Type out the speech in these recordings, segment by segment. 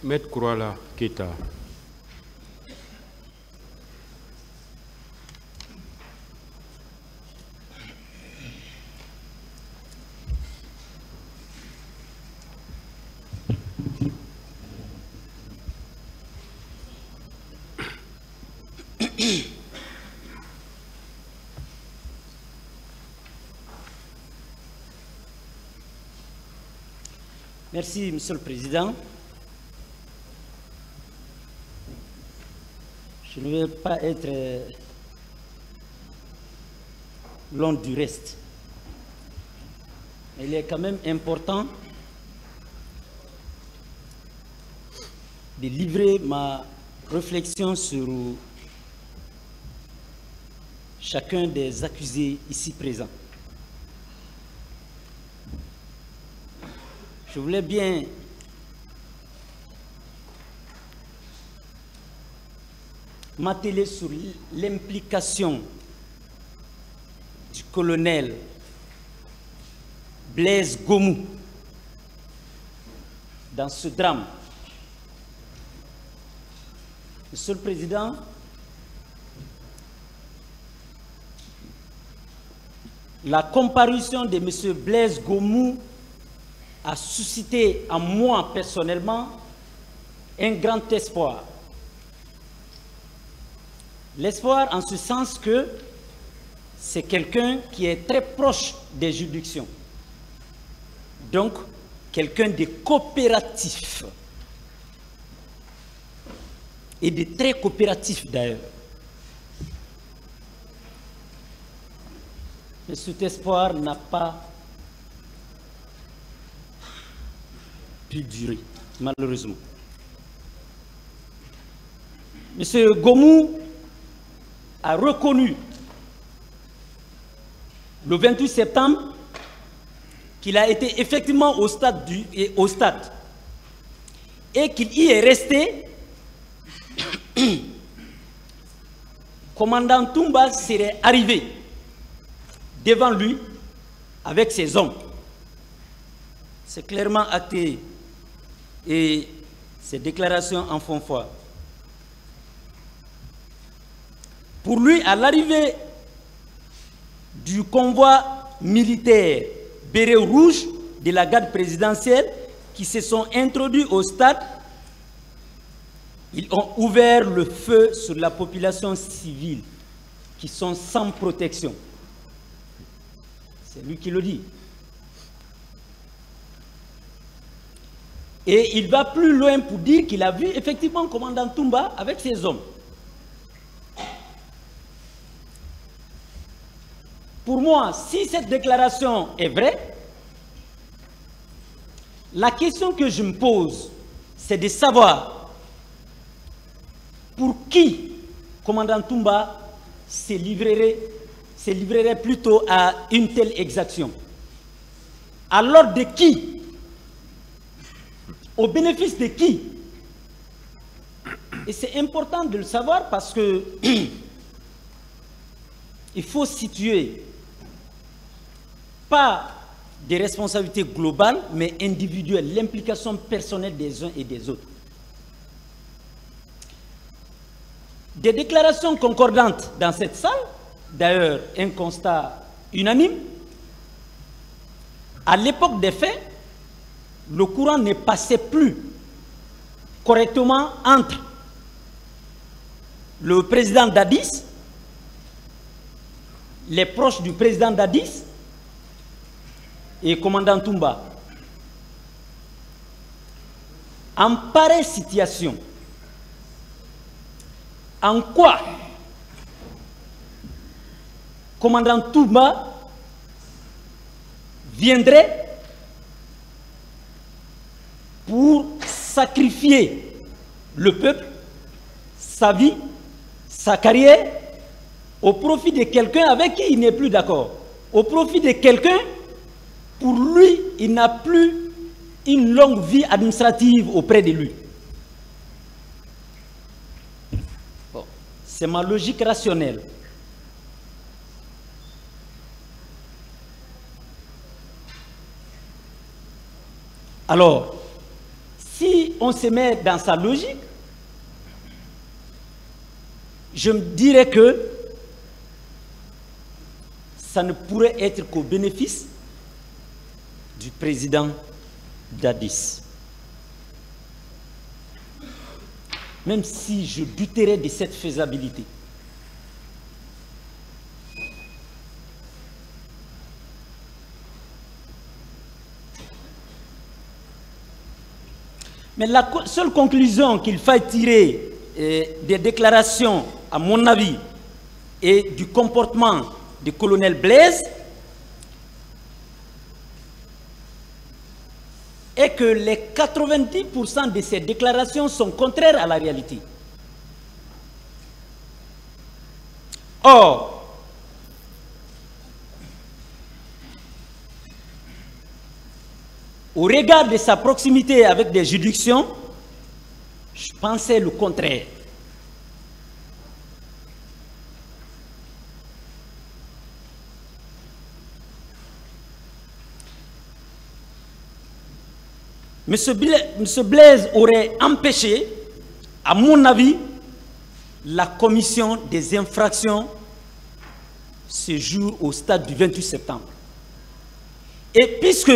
Maître Kourala Keita. Merci, Monsieur le Président. Je ne vais pas être long du reste. Il est quand même important de livrer ma réflexion sur chacun des accusés ici présents. Je voulais bien m'atteler sur l'implication du colonel Blaise Gomou dans ce drame. Monsieur le Président, la comparution de M. Blaise Gomou a suscité en moi personnellement un grand espoir. L'espoir en ce sens que c'est quelqu'un qui est très proche des juridictions. Donc, quelqu'un de coopératif. Et de très coopératif d'ailleurs. Mais cet espoir n'a pas pu durer, malheureusement. Monsieur Gomou a reconnu le 28 septembre qu'il a été effectivement au stade et qu'il y est resté. Commandant Toumba serait arrivé devant lui avec ses hommes. C'est clairement acté et ces déclarations en font foi. Pour lui, à l'arrivée du convoi militaire béret rouge de la garde présidentielle qui se sont introduits au stade, ils ont ouvert le feu sur la population civile qui sont sans protection. C'est lui qui le dit. Et il va plus loin pour dire qu'il a vu effectivement le commandant Toumba avec ses hommes. Pour moi, si cette déclaration est vraie, la question que je me pose, c'est de savoir pour qui commandant Toumba se livrerait plutôt à une telle exaction. À l'ordre de qui? Au bénéfice de qui? Et c'est important de le savoir parce que il faut situer pas des responsabilités globales, mais individuelles, l'implication personnelle des uns et des autres. Des déclarations concordantes dans cette salle, d'ailleurs un constat unanime, à l'époque des faits, le courant ne passait plus correctement entre le président Dadis, les proches du président Dadis et commandant Toumba. En pareille situation, en quoi commandant Toumba viendrait pour sacrifier le peuple, sa vie, sa carrière, au profit de quelqu'un avec qui il n'est plus d'accord, au profit de quelqu'un, pour lui, il n'a plus une longue vie administrative auprès de lui. Bon, c'est ma logique rationnelle. Alors, si on se met dans sa logique, je me dirais que ça ne pourrait être qu'au bénéfice du président Dadis. Même si je douterais de cette faisabilité. Mais la seule conclusion qu'il faille tirer des déclarations, à mon avis, et du comportement du colonel Blaise, est que les 90% de ces déclarations sont contraires à la réalité. Or, au regard de sa proximité avec des juridictions, je pensais le contraire. M. Blaise aurait empêché, à mon avis, la commission des infractions ce jour au stade du 28 septembre. Et puisque,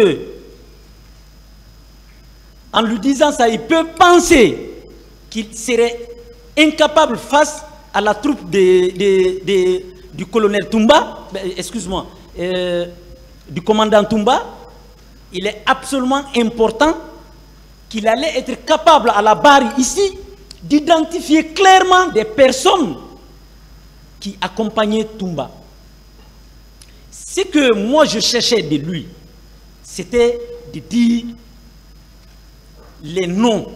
en lui disant ça, il peut penser qu'il serait incapable face à la troupe du colonel Toumba, excuse-moi, du commandant Toumba, il est absolument important qu'il allait être capable à la barre ici d'identifier clairement des personnes qui accompagnaient Toumba. Ce que moi je cherchais de lui, c'était de dire les noms,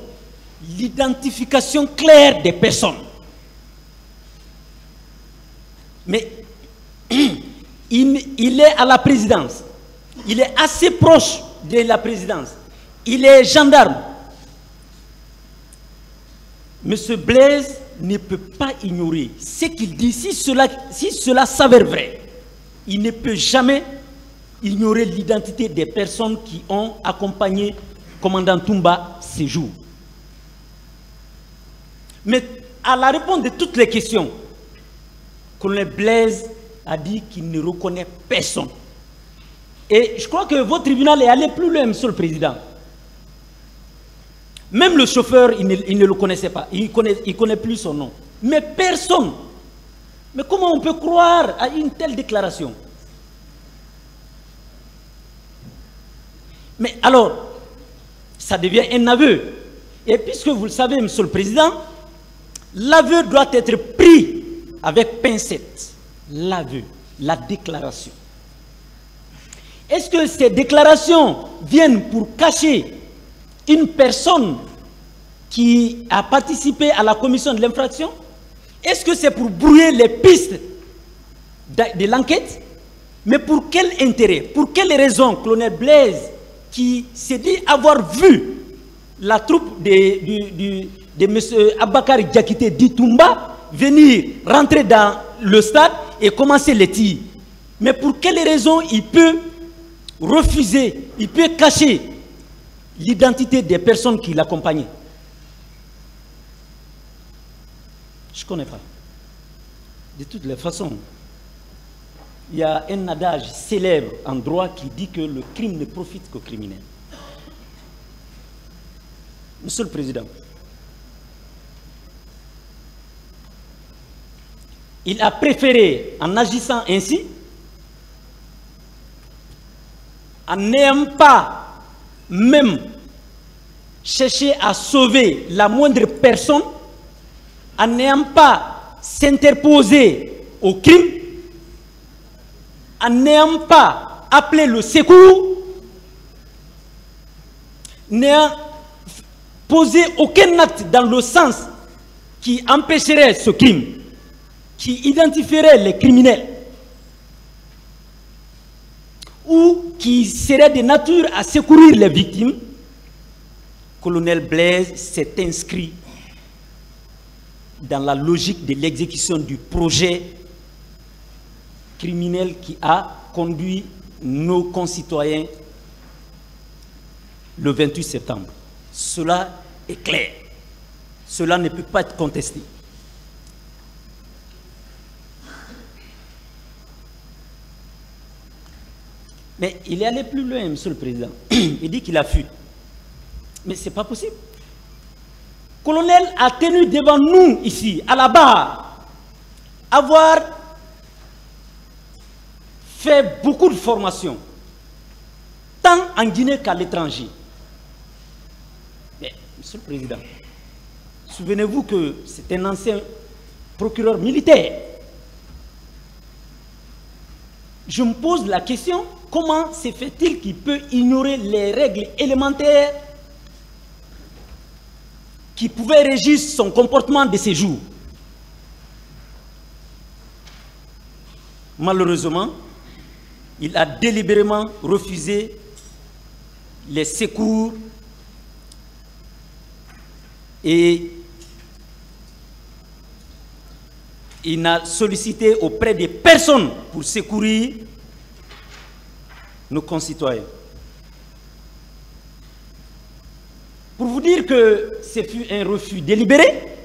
l'identification claire des personnes. Mais il est à la présidence, il est assez proche de la présidence. Il est gendarme. Monsieur Blaise ne peut pas ignorer ce qu'il dit. Si cela s'avère vrai, il ne peut jamais ignorer l'identité des personnes qui ont accompagné le commandant Toumba ces jours. Mais à la réponse de toutes les questions, le colonel Blaise a dit qu'il ne reconnaît personne. Et je crois que votre tribunal est allé plus loin, monsieur le président. Même le chauffeur, il ne le connaissait pas. Il connaît plus son nom. Mais personne. Mais comment on peut croire à une telle déclaration? Mais alors, ça devient un aveu. Et puisque vous le savez, monsieur le président, l'aveu doit être pris avec pincette. L'aveu, la déclaration. Est-ce que ces déclarations viennent pour cacher une personne qui a participé à la commission de l'infraction? Est-ce que c'est pour brouiller les pistes de l'enquête? Mais pour quel intérêt? Pour quelle raison colonel Blaise, qui s'est dit avoir vu la troupe de M. Abakar Diakité Ditumba venir rentrer dans le stade et commencer les tirs? Mais pour quelle raison il peut refuser, il peut cacher l'identité des personnes qui l'accompagnaient? Je ne connais pas. De toutes les façons, il y a un adage célèbre en droit qui dit que le crime ne profite qu'aux criminels. Monsieur le Président, il a préféré, en agissant ainsi, en n'ayant pas même cherché à sauver la moindre personne, en n'ayant pas s'interposer au crime, en n'ayant pas appelé le secours, n'ayant posé aucun acte dans le sens qui empêcherait ce crime, qui identifierait les criminels, ou qui serait de nature à secourir les victimes, colonel Blaise s'est inscrit dans la logique de l'exécution du projet criminel qui a conduit nos concitoyens le 28 septembre. Cela est clair. Cela ne peut pas être contesté. Mais il est allé plus loin, Monsieur le Président. Il dit qu'il a fui. Mais ce n'est pas possible. Le colonel a tenu devant nous ici, à la barre, avoir fait beaucoup de formations, tant en Guinée qu'à l'étranger. Mais, Monsieur le Président, souvenez-vous que c'est un ancien procureur militaire. Je me pose la question, comment se fait-il qu'il peut ignorer les règles élémentaires qui pouvaient régir son comportement de ces jours? Malheureusement, il a délibérément refusé les secours et il n'a sollicité auprès de personnes pour secourir nos concitoyens. Pour vous dire que ce fut un refus délibéré,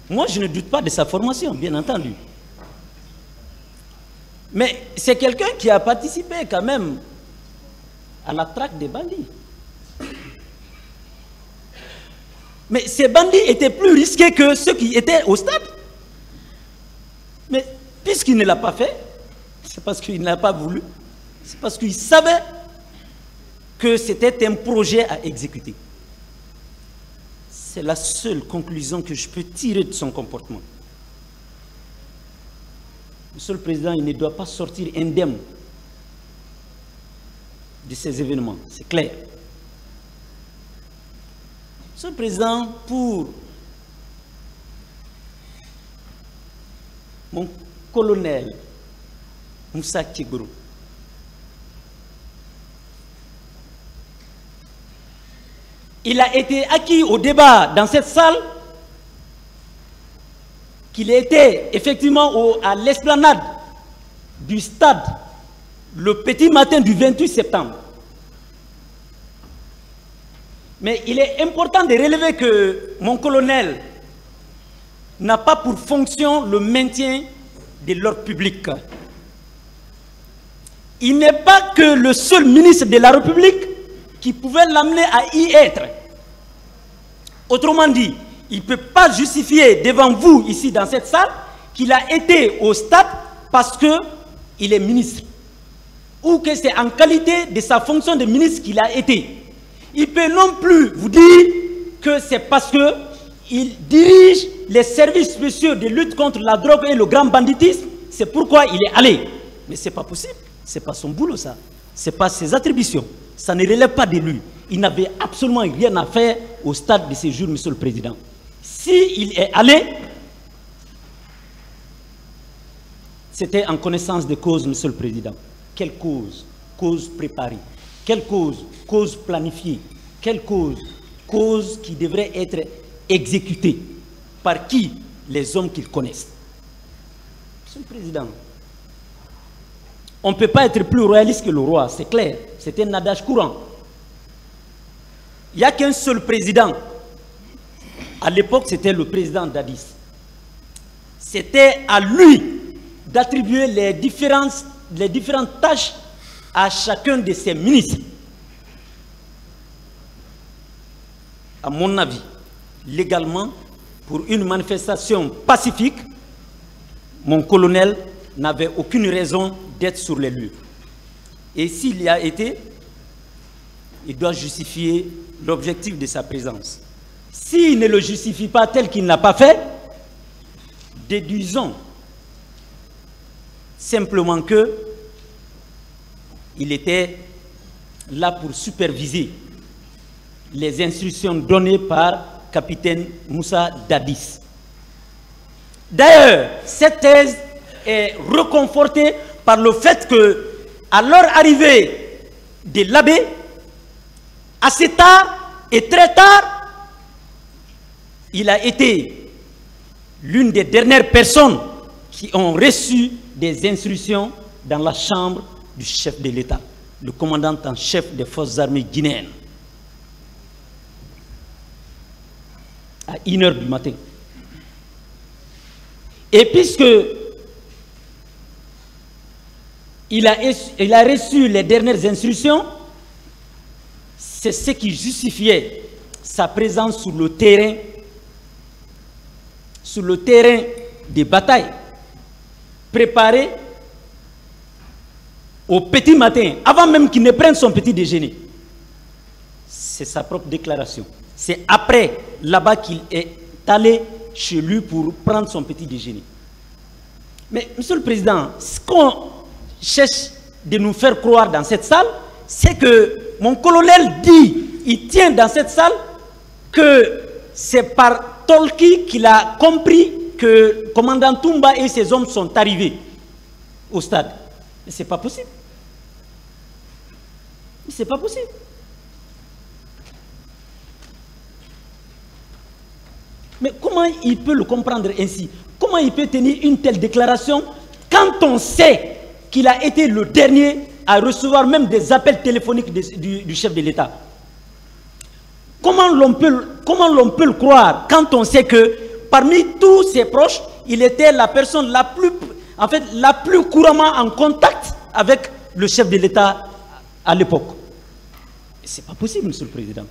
moi je ne doute pas de sa formation, bien entendu. Mais c'est quelqu'un qui a participé quand même à la traque des bandits. Mais ces bandits étaient plus risqués que ceux qui étaient au stade. Mais puisqu'il ne l'a pas fait, c'est parce qu'il n'a pas voulu, c'est parce qu'il savait que c'était un projet à exécuter. C'est la seule conclusion que je peux tirer de son comportement. Monsieur le Président, il ne doit pas sortir indemne de ces événements, c'est clair. Monsieur le Président, pour mon colonel Moussa Kégourou, il a été acquis au débat dans cette salle qu'il était effectivement à l'esplanade du stade le petit matin du 28 septembre. Mais il est important de relever que mon colonel n'a pas pour fonction le maintien de l'ordre public. Il n'est pas que le seul ministre de la République qui pouvait l'amener à y être. Autrement dit, il ne peut pas justifier devant vous, ici dans cette salle, qu'il a été au stade parce qu'il est ministre. Ou que c'est en qualité de sa fonction de ministre qu'il a été. Il peut non plus vous dire que c'est parce qu'il dirige les services spéciaux de lutte contre la drogue et le grand banditisme. C'est pourquoi il est allé. Mais ce n'est pas possible. Ce n'est pas son boulot, ça. Ce n'est pas ses attributions. Ça ne relève pas de lui. Il n'avait absolument rien à faire au stade de ces jours, Monsieur le Président. S'il est allé, c'était en connaissance de cause, Monsieur le Président. Quelle cause? Cause préparée. Quelle cause? Cause planifiée. Quelle cause? Cause qui devrait être exécutée. Par qui? Les hommes qu'ils connaissent. Monsieur le Président, on ne peut pas être plus royaliste que le roi, c'est clair. C'est un adage courant. Il n'y a qu'un seul président. À l'époque, c'était le président Dadis. C'était à lui d'attribuer les différentes tâches à chacun de ses ministres. À mon avis, légalement, pour une manifestation pacifique, mon colonel n'avait aucune raison d'être sur les lieux. Et s'il y a été, il doit justifier l'objectif de sa présence. S'il ne le justifie pas tel qu'il n'a pas fait, déduisons simplement que il était là pour superviser les instructions données par capitaine Moussa Dadis. D'ailleurs, cette thèse est reconfortée par le fait que, à leur arrivée de l'abbé, assez tard et très tard, il a été l'une des dernières personnes qui ont reçu des instructions dans la chambre du chef de l'État, le commandant en chef des forces armées guinéennes. à 1h du matin. Et puisque il a reçu les dernières instructions, c'est ce qui justifiait sa présence sur le terrain des batailles, préparé au petit matin, avant même qu'il ne prenne son petit déjeuner. C'est sa propre déclaration. C'est après, là-bas, qu'il est allé chez lui pour prendre son petit déjeuner. Mais, Monsieur le Président, ce qu'on cherche de nous faire croire dans cette salle, c'est que mon colonel dit, il tient dans cette salle, que c'est par Tolki qu'il a compris que le commandant Toumba et ses hommes sont arrivés au stade. Mais ce n'est pas possible. C'est pas possible. Mais comment il peut le comprendre ainsi? Comment il peut tenir une telle déclaration quand on sait qu'il a été le dernier à recevoir même des appels téléphoniques du chef de l'État? Comment l'on peut le croire quand on sait que parmi tous ses proches, il était la personne la plus couramment en contact avec le chef de l'État à l'époque? Ce n'est pas possible, Monsieur le Président.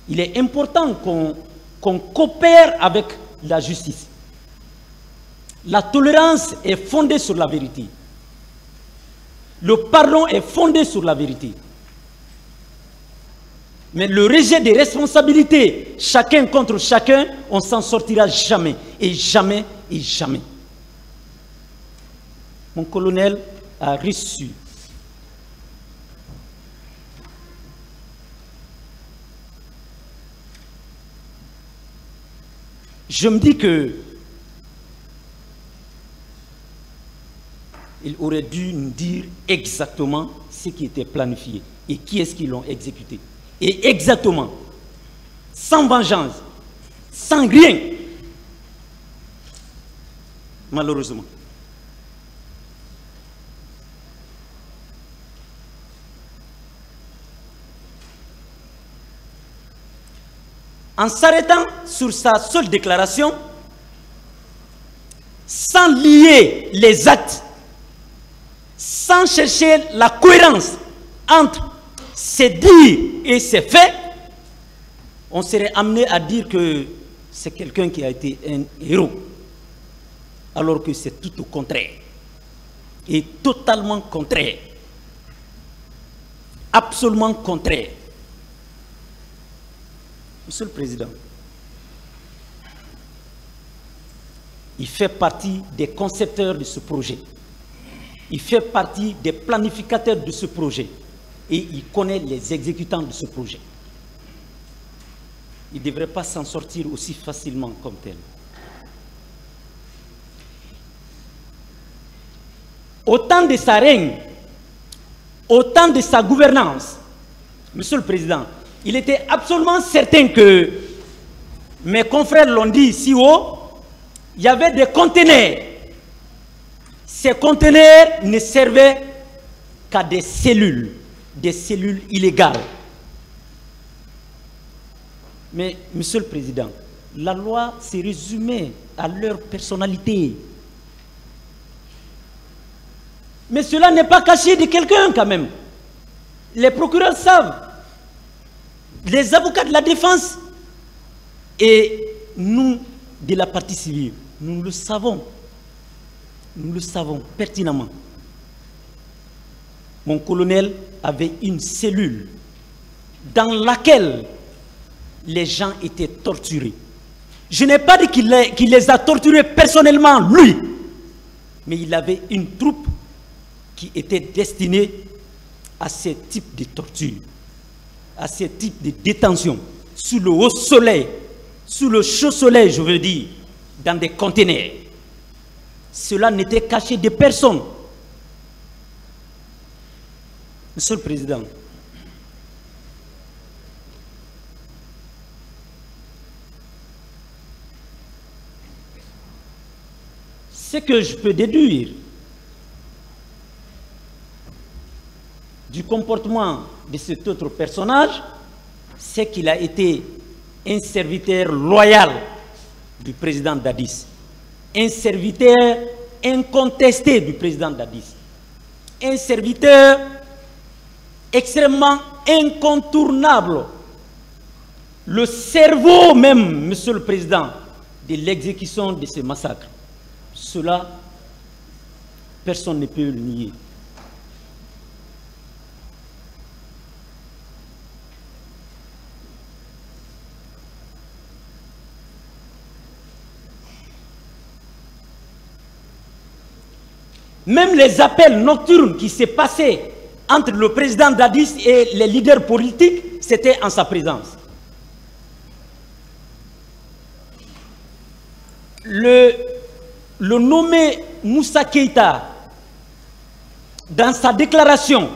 Il est important qu'on coopère avec la justice. La tolérance est fondée sur la vérité. Le pardon est fondé sur la vérité. Mais le rejet des responsabilités, chacun contre chacun, on ne s'en sortira jamais, et jamais, et jamais. Mon colonel a reçu je me dis que il aurait dû nous dire exactement ce qui était planifié et qui est-ce qui l'ont exécuté. Et exactement, sans vengeance, sans rien, malheureusement. En s'arrêtant sur sa seule déclaration, sans lier les actes, sans chercher la cohérence entre ses dires et ses faits, on serait amené à dire que c'est quelqu'un qui a été un héros, alors que c'est tout au contraire, et totalement contraire, absolument contraire. Monsieur le Président, il fait partie des concepteurs de ce projet. Il fait partie des planificateurs de ce projet. Et il connaît les exécutants de ce projet. Il ne devrait pas s'en sortir aussi facilement comme tel. Au temps de sa règne, au temps de sa gouvernance, Monsieur le Président, il était absolument certain que, mes confrères l'ont dit ici haut, il y avait des conteneurs. Ces conteneurs ne servaient qu'à des cellules illégales. Mais, Monsieur le Président, la loi s'est résumée à leur personnalité. Mais cela n'est pas caché de quelqu'un quand même. Les procureurs savent. Les avocats de la défense et nous de la partie civile, nous le savons pertinemment. Mon colonel avait une cellule dans laquelle les gens étaient torturés. Je n'ai pas dit qu'il les a torturés personnellement, lui, mais il avait une troupe qui était destinée à ce type de torture, à ce type de détention, sous le haut soleil, sous le chaud soleil, je veux dire, dans des conteneurs. Cela n'était caché de personne. Monsieur le Président, ce que je peux déduire du comportement de cet autre personnage, c'est qu'il a été un serviteur loyal du président Dadis, un serviteur incontesté du président Dadis, un serviteur extrêmement incontournable, le cerveau même, Monsieur le Président, de l'exécution de ces massacres. Cela, personne ne peut le nier. Même les appels nocturnes qui s'est passé entre le président Dadis et les leaders politiques, c'était en sa présence. Le nommé Moussa Keïta, dans sa déclaration,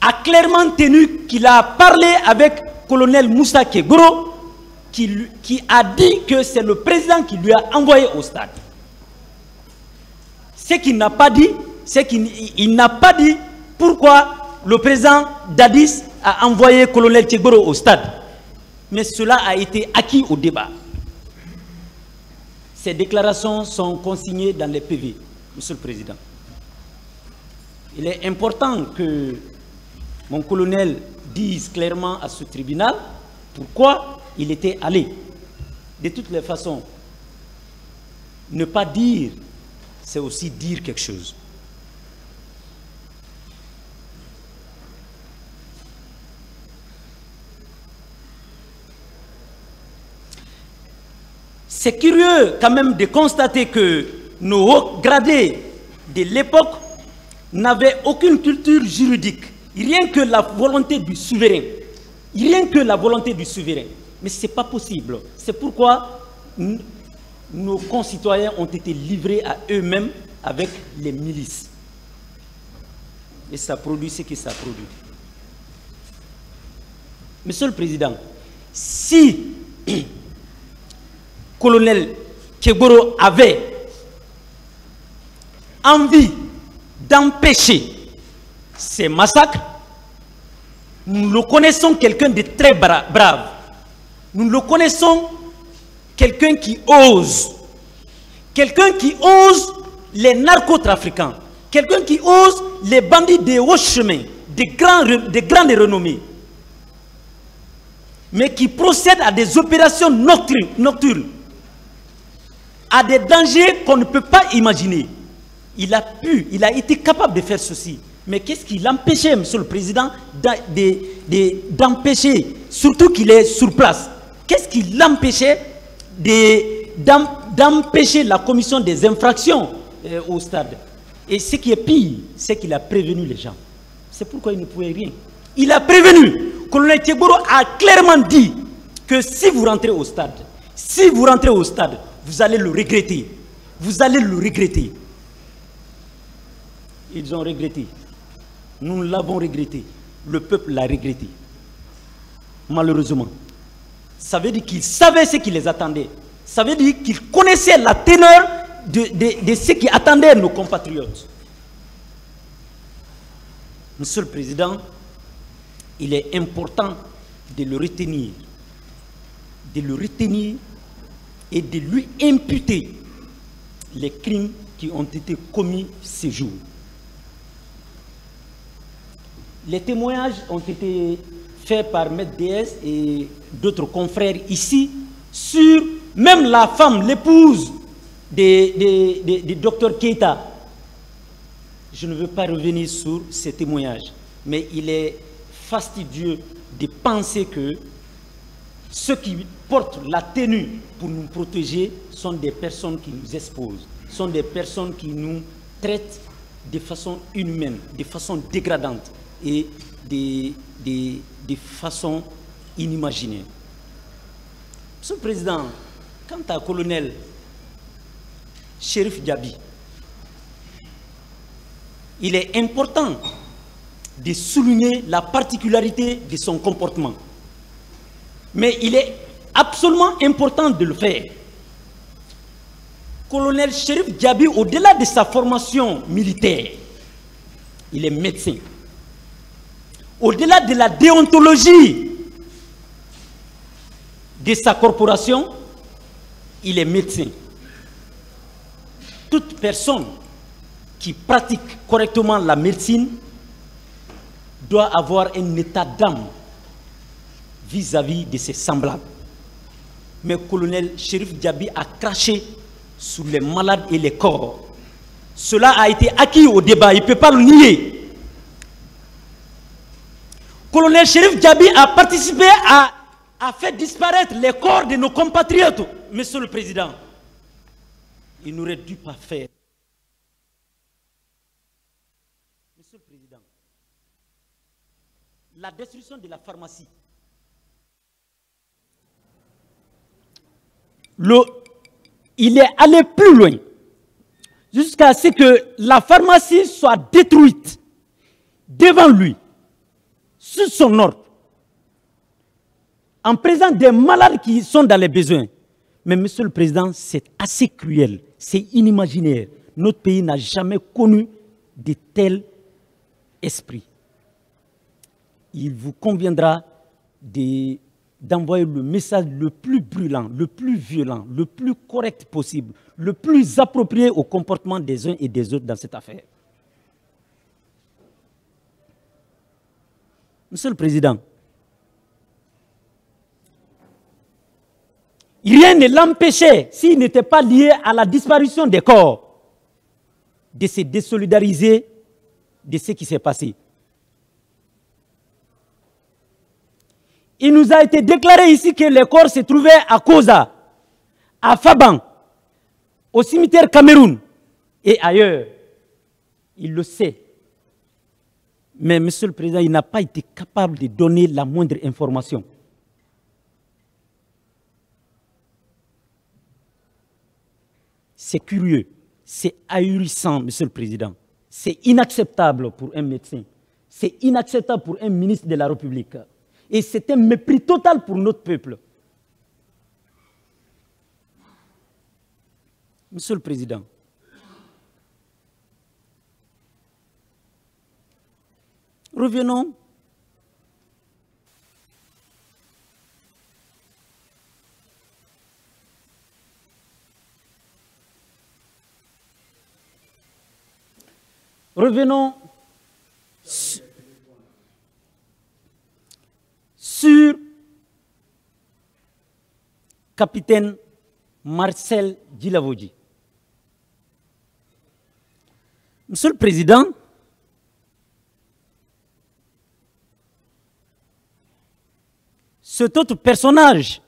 a clairement tenu qu'il a parlé avec le colonel Moussa Keïta, qui a dit que c'est le président qui lui a envoyé au stade. Ce qu'il n'a pas dit, c'est qu'il n'a pas dit pourquoi le président Dadis a envoyé le colonel Keïta au stade. Mais cela a été acquis au débat. Ces déclarations sont consignées dans les PV, Monsieur le Président. Il est important que mon colonel dise clairement à ce tribunal pourquoi il était allé. De toutes les façons, ne pas dire, c'est aussi dire quelque chose. C'est curieux quand même de constater que nos hauts gradés de l'époque n'avaient aucune culture juridique. Rien que la volonté du souverain. Rien que la volonté du souverain. Mais ce n'est pas possible. C'est pourquoi nos concitoyens ont été livrés à eux-mêmes avec les milices. Et ça produit ce que ça produit. Monsieur le Président, si colonel Keïta avait envie d'empêcher ces massacres, nous le connaissons quelqu'un de très brave. Nous le connaissons quelqu'un qui ose les narcotrafiquants, quelqu'un qui ose les bandits de haut chemin, de grandes renommées, mais qui procède à des opérations nocturnes, à des dangers qu'on ne peut pas imaginer. Il a été capable de faire ceci. Mais qu'est-ce qui l'empêchait, Monsieur le Président, d'empêcher, surtout qu'il est sur place, qu'est-ce qui l'empêchait d'empêcher la commission des infractions au stade? Et ce qui est pire, c'est qu'il a prévenu les gens. C'est pourquoi il ne pouvait rien. Il a prévenu. Le colonel Keïta a clairement dit que si vous rentrez au stade, vous allez le regretter. Vous allez le regretter. Ils ont regretté. Nous l'avons regretté. Le peuple l'a regretté. Malheureusement. Ça veut dire qu'ils savaient ce qui les attendait. Ça veut dire qu'ils connaissaient la teneur de ce qui attendait nos compatriotes. Monsieur le Président, il est important de le retenir. De le retenir et de lui imputer les crimes qui ont été commis ces jours. Les témoignages ont été faits par Maître DS et d'autres confrères ici sur même la femme, l'épouse de Dr Keïta. Je ne veux pas revenir sur ces témoignages, mais il est fastidieux de penser que ceux qui portent la tenue pour nous protéger sont des personnes qui nous exposent, sont des personnes qui nous traitent de façon inhumaine, de façon dégradante et de façon inimaginée. Monsieur le Président, quant à colonel Chérif Diaby, il est important de souligner la particularité de son comportement. Mais il est absolument important de le faire. Colonel Chérif Diaby, au-delà de sa formation militaire, il est médecin. Au-delà de la déontologie de sa corporation, il est médecin. Toute personne qui pratique correctement la médecine doit avoir un état d'âme vis-à-vis de ses semblables. Mais le colonel Chérif Diaby a craché sur les malades et les corps. Cela a été acquis au débat, il ne peut pas le nier. Le colonel Chérif Diaby a participé à faire disparaître les corps de nos compatriotes. Monsieur le Président, il n'aurait dû pas faire. Monsieur le Président, la destruction de la pharmacie, il est allé plus loin, jusqu'à ce que la pharmacie soit détruite devant lui, sous son ordre, en présence des malades qui sont dans les besoins. Mais Monsieur le Président, c'est assez cruel, c'est inimaginaire. Notre pays n'a jamais connu de tels esprits. Il vous conviendra d'envoyer le message le plus brûlant, le plus violent, le plus correct possible, le plus approprié au comportement des uns et des autres dans cette affaire. Monsieur le Président, rien ne l'empêchait, s'il n'était pas lié à la disparition des corps, de se désolidariser de ce qui s'est passé. Il nous a été déclaré ici que les corps se trouvaient à Koza, à Faban, au cimetière Cameroun et ailleurs. Il le sait. Mais Monsieur le Président, il n'a pas été capable de donner la moindre information. C'est curieux, c'est ahurissant, Monsieur le Président. C'est inacceptable pour un médecin. C'est inacceptable pour un ministre de la République. Et c'est un mépris total pour notre peuple. Monsieur le Président, revenons sur capitaine Marcel Djilavodi. Monsieur le Président, cet autre personnage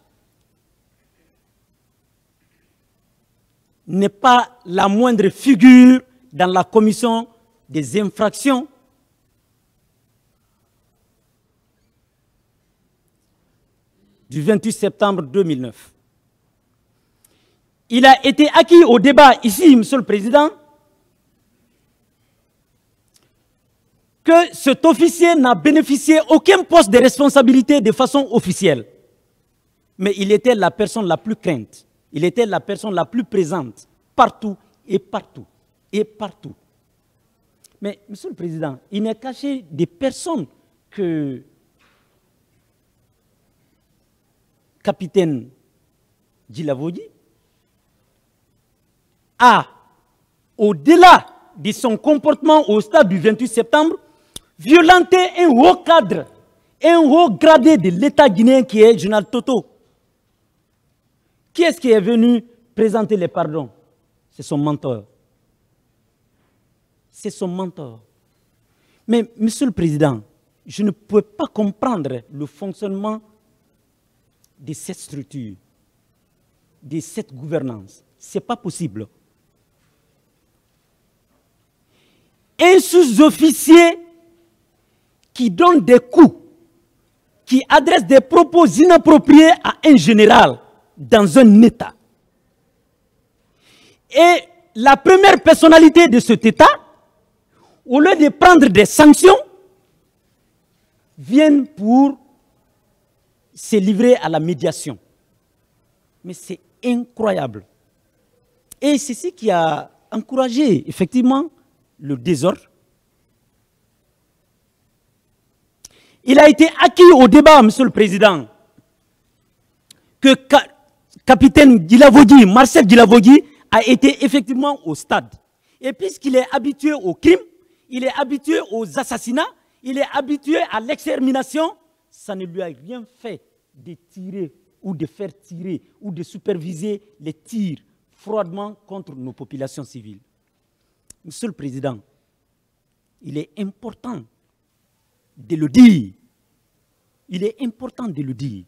n'est pas la moindre figure dans la commission des infractions du 28 septembre 2009. Il a été acquis au débat ici, Monsieur le Président, que cet officier n'a bénéficié aucun poste de responsabilité de façon officielle. Mais il était la personne la plus crainte. Il était la personne la plus présente, partout et partout et partout. Mais, Monsieur le Président, il n'est caché des personnes que capitaine Djilavodi a, au-delà de son comportement au stade du 28 septembre, violenté un haut cadre, un haut gradé de l'État guinéen qui est Général Toto. Qui est-ce qui est venu présenter les pardons? C'est son mentor. C'est son mentor. Mais, Monsieur le Président, je ne peux pas comprendre le fonctionnement de cette structure, de cette gouvernance. Ce n'est pas possible. Un sous-officier qui donne des coups, qui adresse des propos inappropriés à un général dans un État. Et la première personnalité de cet État, au lieu de prendre des sanctions, vient pour se livrer à la médiation. Mais c'est incroyable. Et c'est ce qui a encouragé effectivement le désordre. Il a été acquis au débat, Monsieur le Président, que capitaine Djilavogui, Marcel Djilavogui, a été effectivement au stade. Et puisqu'il est habitué au crime, il est habitué aux assassinats, il est habitué à l'extermination, ça ne lui a rien fait de tirer ou de faire tirer ou de superviser les tirs froidement contre nos populations civiles. Monsieur le Président, il est important de le dire. Il est important de le dire.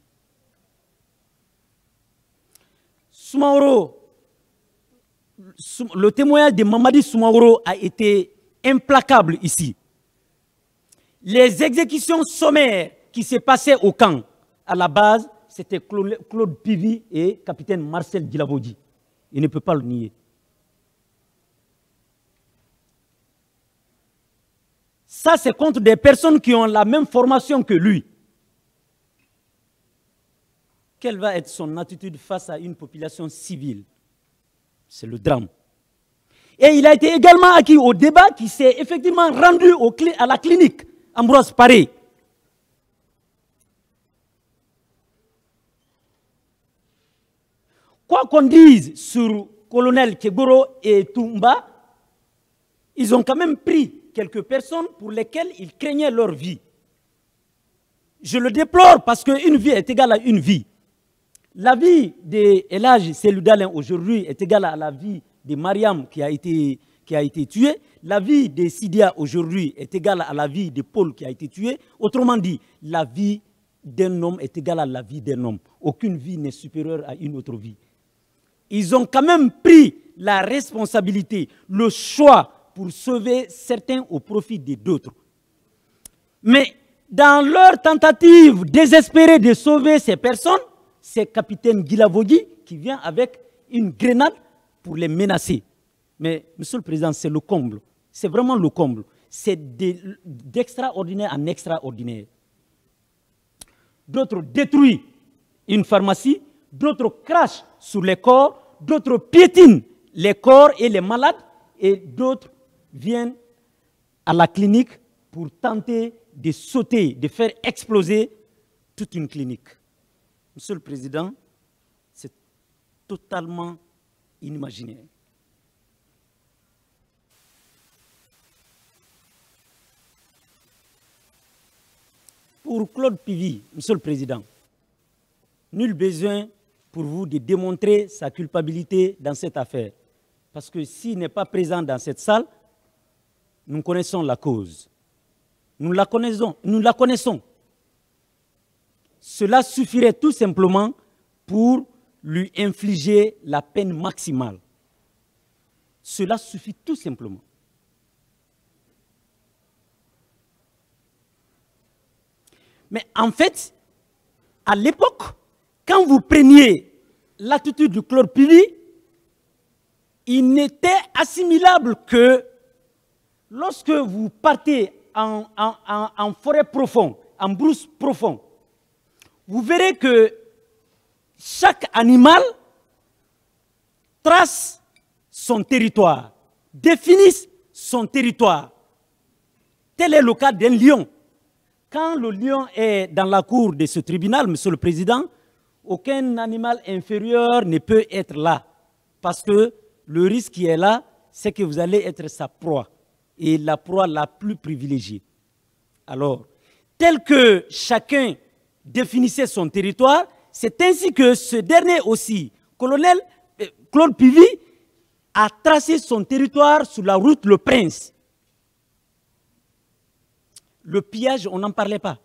Soumaoro, le témoignage de Mamadi Soumaoro a été implacable ici. Les exécutions sommaires qui s'est passées au camp, à la base, c'était Claude Pivy et capitaine Marcel Djilavogui. Il ne peut pas le nier. Ça, c'est contre des personnes qui ont la même formation que lui. Quelle va être son attitude face à une population civile? C'est le drame. Et il a été également acquis au débat qui s'est effectivement rendu à la clinique Ambroise Paré. Quoi qu'on dise sur colonel Kegoro et Toumba, ils ont quand même pris quelques personnes pour lesquelles ils craignaient leur vie. Je le déplore parce qu'une vie est égale à une vie. La vie d'El Hadji Cellou Dalein aujourd'hui est égale à la vie de Mariam qui a été tuée. La vie de Sidia aujourd'hui est égale à la vie de Paul qui a été tué. Autrement dit, la vie d'un homme est égale à la vie d'un homme. Aucune vie n'est supérieure à une autre vie. Ils ont quand même pris la responsabilité, le choix pour sauver certains au profit d'autres. Mais dans leur tentative désespérée de sauver ces personnes, c'est capitaine Djilavogui qui vient avec une grenade pour les menacer. Mais, Monsieur le Président, c'est le comble. C'est vraiment le comble. C'est d'extraordinaire en extraordinaire. D'autres détruisent une pharmacie, d'autres crachent sur les corps, d'autres piétinent les corps et les malades, et d'autres viennent à la clinique pour tenter de sauter, de faire exploser toute une clinique. Monsieur le Président, c'est totalement inimaginaire. Pour Claude Pivy, Monsieur le Président, nul besoin pour vous de démontrer sa culpabilité dans cette affaire. Parce que s'il n'est pas présent dans cette salle, nous connaissons la cause. Nous la connaissons. Cela suffirait tout simplement pour lui infliger la peine maximale. Cela suffit tout simplement. Mais en fait, à l'époque, quand vous preniez l'attitude de Claude Pivy, il n'était assimilable que lorsque vous partez en forêt profonde, en brousse profonde, vous verrez que chaque animal trace son territoire, définisse son territoire. Tel est le cas d'un lion. Quand le lion est dans la cour de ce tribunal, Monsieur le Président, aucun animal inférieur ne peut être là. Parce que le risque qui est là, c'est que vous allez être sa proie. Et la proie la plus privilégiée. Alors, tel que chacun définissait son territoire, c'est ainsi que ce dernier aussi, colonel Claude Pivy, a tracé son territoire sur la route Le Prince. Le pillage, on n'en parlait pas.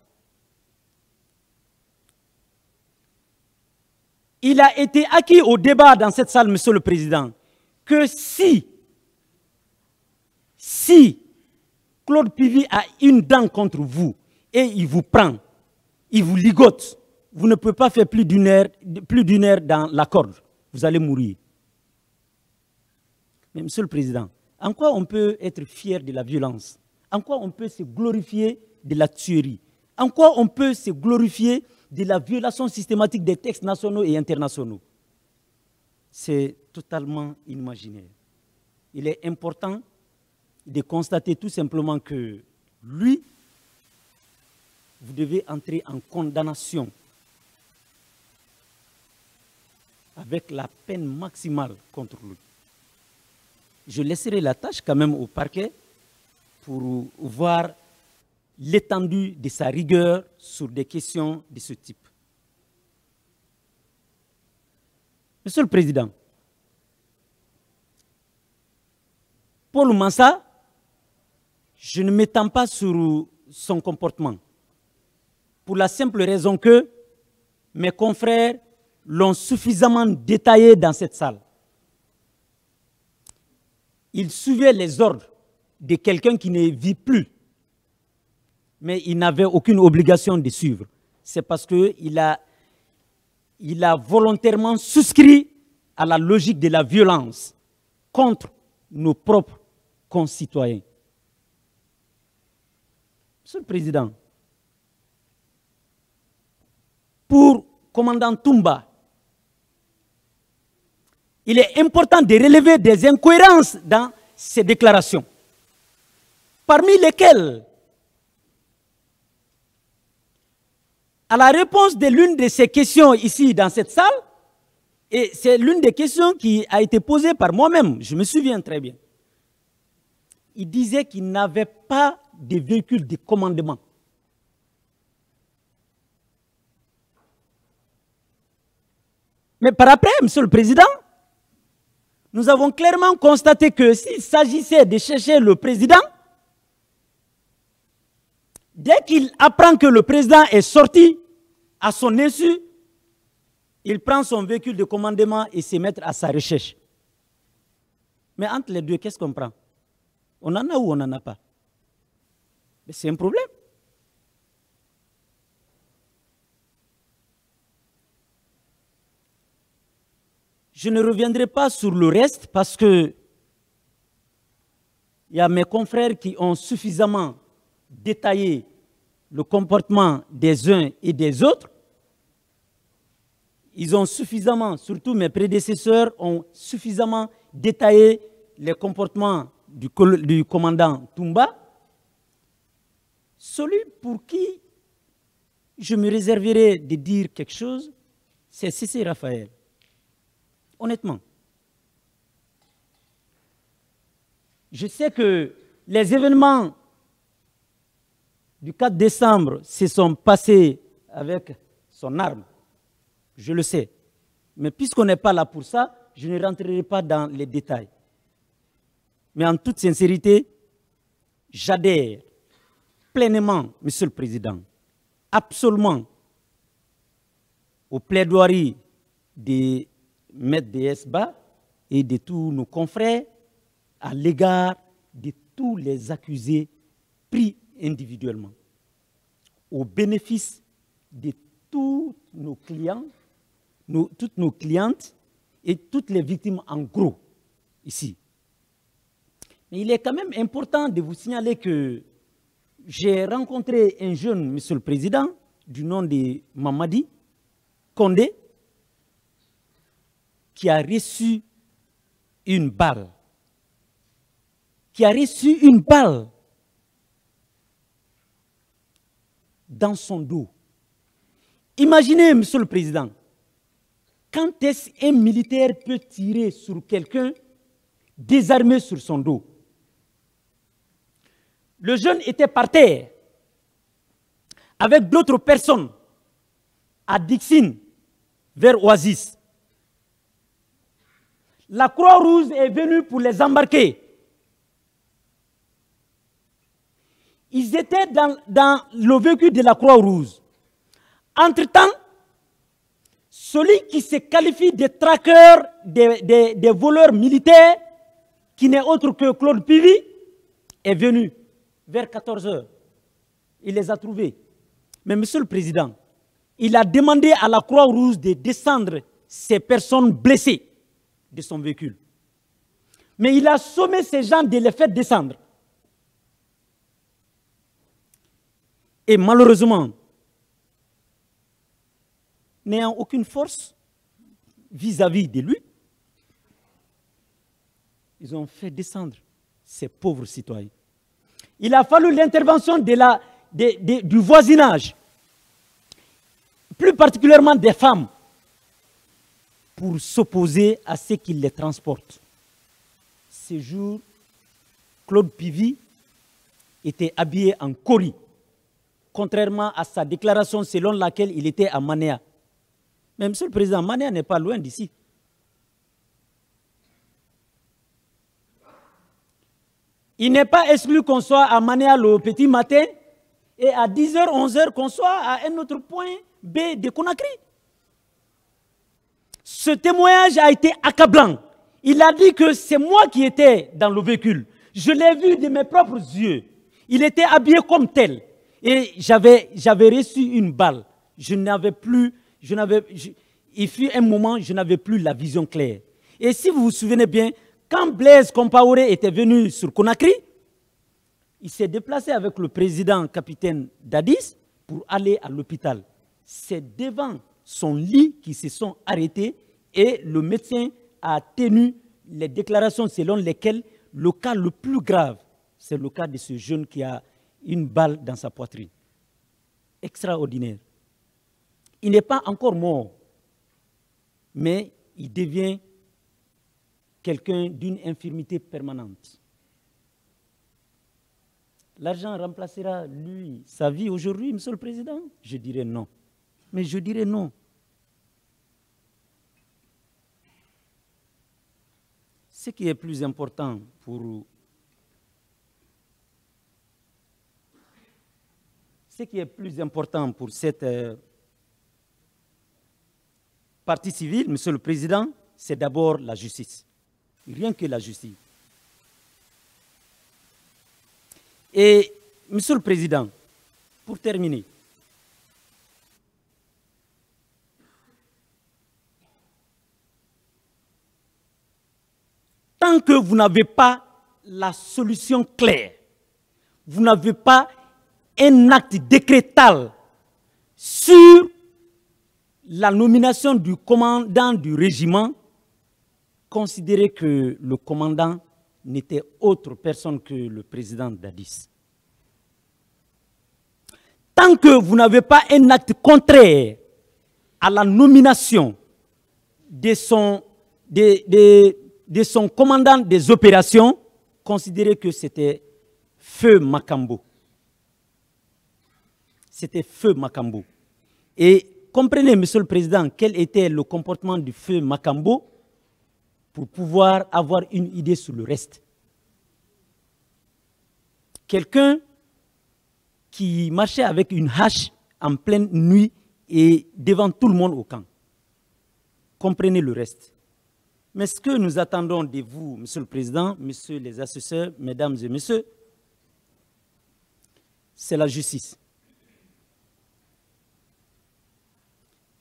Il a été acquis au débat dans cette salle, Monsieur le Président, que si Claude Pivy a une dent contre vous et il vous prend, il vous ligote, vous ne pouvez pas faire plus d'une heure dans la corde. Vous allez mourir. Mais Monsieur le Président, en quoi on peut être fier de la violence? En quoi on peut se glorifier de la tuerie? En quoi on peut se glorifier de la violation systématique des textes nationaux et internationaux? C'est totalement inimaginaire. Il est important de constater tout simplement que lui, vous devez entrer en condamnation. avec la peine maximale contre lui. Je laisserai la tâche quand même au parquet pour voir l'étendue de sa rigueur sur des questions de ce type. Monsieur le Président, Paul Mansa, je ne m'étends pas sur son comportement, pour la simple raison que mes confrères l'ont suffisamment détaillé dans cette salle. Il suivait les ordres de quelqu'un qui ne vit plus, mais il n'avait aucune obligation de suivre. C'est parce qu'il a volontairement souscrit à la logique de la violence contre nos propres concitoyens. Monsieur le Président, pour commandant Toumba, il est important de relever des incohérences dans ses déclarations, parmi lesquelles, à la réponse de l'une de ces questions ici dans cette salle, et c'est l'une des questions qui a été posée par moi-même, je me souviens très bien, il disait qu'il n'avait pas de véhicule de commandement. Mais par après, Monsieur le Président, nous avons clairement constaté que s'il s'agissait de chercher le président, dès qu'il apprend que le président est sorti à son insu, il prend son véhicule de commandement et se met à sa recherche. Mais entre les deux, qu'est-ce qu'on prend? On en a ou on n'en a pas? C'est un problème. Je ne reviendrai pas sur le reste parce que il y a mes confrères qui ont suffisamment détaillé le comportement des uns et des autres. Ils ont suffisamment, surtout mes prédécesseurs, ont suffisamment détaillé les comportements du commandant Toumba. Celui pour qui je me réserverai de dire quelque chose, c'est Cissé Raphaël. Honnêtement, je sais que les événements du 4 décembre se sont passés avec son arme. Je le sais. Mais puisqu'on n'est pas là pour ça, je ne rentrerai pas dans les détails. Mais en toute sincérité, j'adhère pleinement, Monsieur le Président, absolument aux plaidoiries des maîtres de SBA et de tous nos confrères à l'égard de tous les accusés pris individuellement, au bénéfice de tous nos clients, toutes nos clientes et toutes les victimes en gros ici. Mais il est quand même important de vous signaler que j'ai rencontré un jeune, Monsieur le Président, du nom de Mamadi Condé, qui a reçu une balle. Dans son dos. Imaginez, Monsieur le Président, quand est-ce qu'un militaire peut tirer sur quelqu'un désarmé sur son dos? Le jeune était par terre avec d'autres personnes à Dixine, vers Oasis. La Croix-Rouge est venue pour les embarquer. Ils étaient dans le véhicule de la Croix-Rouge. Entre-temps, celui qui se qualifie de traqueur des voleurs militaires, qui n'est autre que Claude Pivy, est venu vers 14 h. Il les a trouvés. Mais Monsieur le Président, il a demandé à la Croix-Rouge de descendre ces personnes blessées de son véhicule. Mais il a sommé ces gens de les faire descendre. Et malheureusement, n'ayant aucune force vis-à-vis de lui, ils ont fait descendre ces pauvres citoyens. Il a fallu l'intervention du voisinage, plus particulièrement des femmes, pour s'opposer à ceux qui les transportent. Ce jour, Claude Pivy était habillé en cori, contrairement à sa déclaration selon laquelle il était à Manéa. Mais Monsieur le Président, Manéa n'est pas loin d'ici. Il n'est pas exclu qu'on soit à Manéa le petit matin et à 10h, 11h qu'on soit à un autre point B de Conakry. Ce témoignage a été accablant. Il a dit que c'est moi qui étais dans le véhicule. Je l'ai vu de mes propres yeux. Il était habillé comme tel. Et j'avais reçu une balle. Il fut un moment, je n'avais plus la vision claire. Et si vous vous souvenez bien, quand Blaise Compaoré était venu sur Conakry, il s'est déplacé avec le président capitaine Dadis pour aller à l'hôpital. C'est devant son lit qu'ils se sont arrêtés et le médecin a tenu les déclarations selon lesquelles le cas le plus grave, c'est le cas de ce jeune qui a une balle dans sa poitrine. Extraordinaire. Il n'est pas encore mort, mais il devient quelqu'un d'une infirmité permanente. L'argent remplacera, lui, sa vie aujourd'hui, Monsieur le Président? Je dirais non. Mais je dirais non. Ce qui est plus important pour cette partie civile, Monsieur le Président, c'est d'abord la justice. Rien que la justice. Et, Monsieur le Président, pour terminer, tant que vous n'avez pas la solution claire, vous n'avez pas un acte décrétal sur la nomination du commandant du régiment, considérez que le commandant n'était autre personne que le président Dadis. Tant que vous n'avez pas un acte contraire à la nomination de son commandant des opérations, considérez que c'était Feu Makambo. C'était Feu Makambo. Et comprenez, Monsieur le Président, quel était le comportement du Feu Makambo pour pouvoir avoir une idée sur le reste. Quelqu'un qui marchait avec une hache en pleine nuit et devant tout le monde au camp. Comprenez le reste. Mais ce que nous attendons de vous, Monsieur le Président, Messieurs les assesseurs, Mesdames et Messieurs, c'est la justice.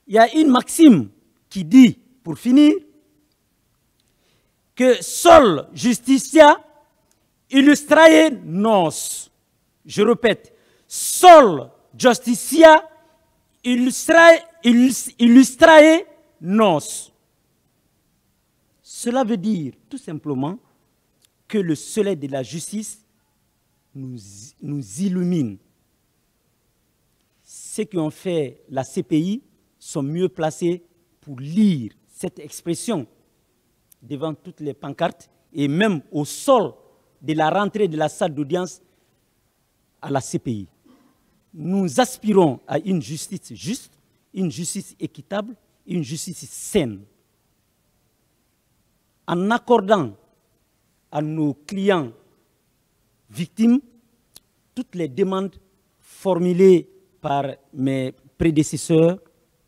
Il y a une maxime qui dit, pour finir, que sol justitia illustrae nos. Je répète, sol justitia illustrae nos. Cela veut dire tout simplement que le soleil de la justice nous illumine. Ceux qui ont fait la CPI sont mieux placés pour lire cette expression devant toutes les pancartes et même au sol de la rentrée de la salle d'audience à la CPI. Nous aspirons à une justice juste, une justice équitable, une justice saine. En accordant à nos clients victimes toutes les demandes formulées par mes prédécesseurs,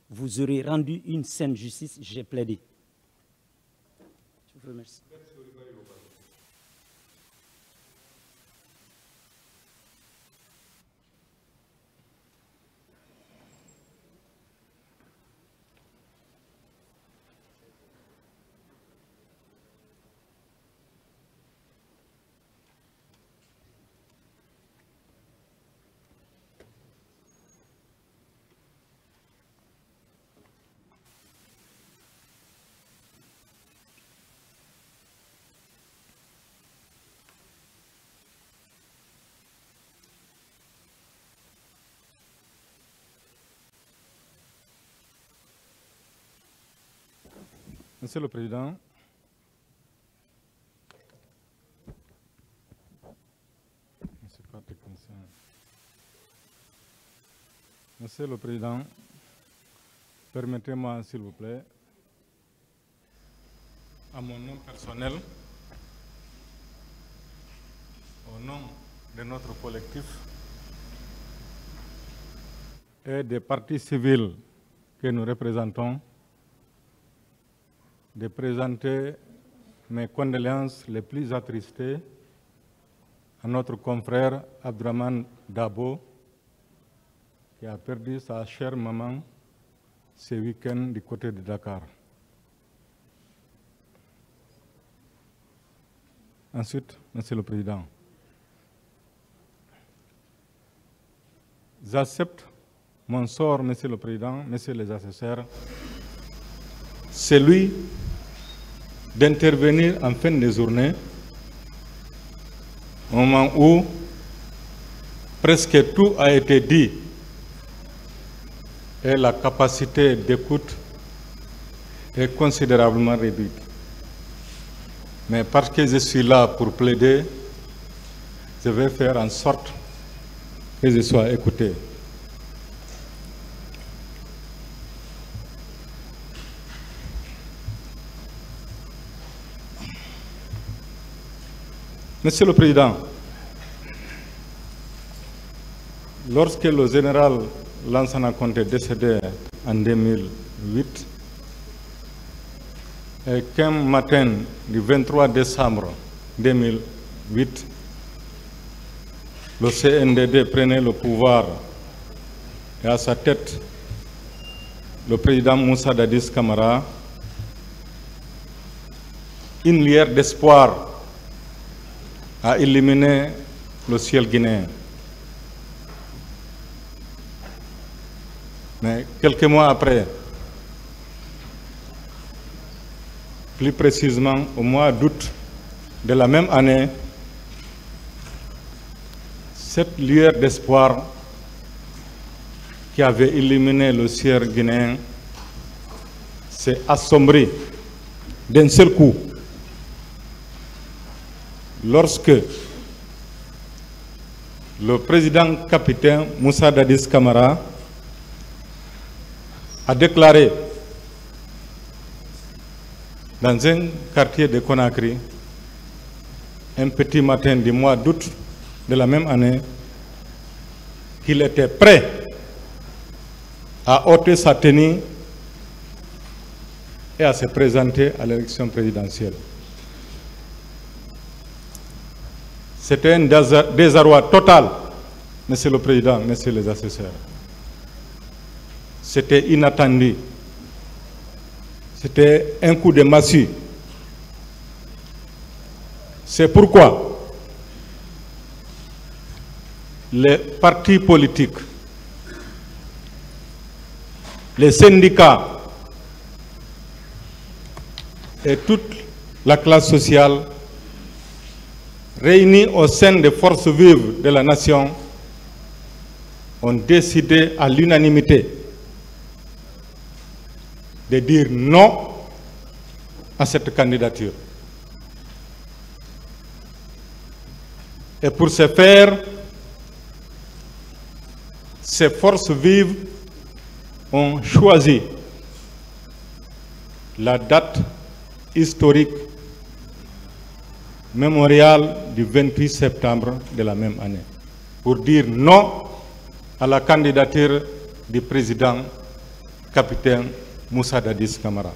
vous aurez rendu une saine justice, j'ai plaidé. Je vous remercie. Monsieur le Président, Monsieur le Président, permettez-moi, s'il vous plaît, à mon nom personnel, au nom de notre collectif et des partis civils que nous représentons, de présenter mes condoléances les plus attristées à notre confrère Abdourahmane Dabo, qui a perdu sa chère maman ce week-end du côté de Dakar. Ensuite, Monsieur le Président, j'accepte mon sort, Monsieur le Président, Messieurs les assesseurs, celui d'intervenir en fin de journée, au moment où presque tout a été dit et la capacité d'écoute est considérablement réduite. Mais parce que je suis là pour plaider, je vais faire en sorte que je sois écouté. Monsieur le Président, lorsque le général Lansana Conté est décédé en 2008, et qu'un matin du 23 décembre 2008, le CNDD prenait le pouvoir et à sa tête, le président Moussa Dadis Camara, une lueur d'espoir a illuminé le ciel guinéen. Mais quelques mois après, plus précisément au mois d'août de la même année, cette lueur d'espoir qui avait illuminé le ciel guinéen s'est assombrie d'un seul coup lorsque le président capitaine Moussa Dadis Camara a déclaré dans un quartier de Conakry, un petit matin du mois d'août de la même année, qu'il était prêt à ôter sa tenue et à se présenter à l'élection présidentielle. C'était un désarroi total, Monsieur le Président, Messieurs les assesseurs. C'était inattendu. C'était un coup de massue. C'est pourquoi les partis politiques, les syndicats et toute la classe sociale réunis au sein des forces vives de la nation ont décidé à l'unanimité de dire non à cette candidature. Et pour ce faire, ces forces vives ont choisi la date historique mémoriale du 28 septembre de la même année pour dire non à la candidature du président capitaine Moussa Dadis Camara.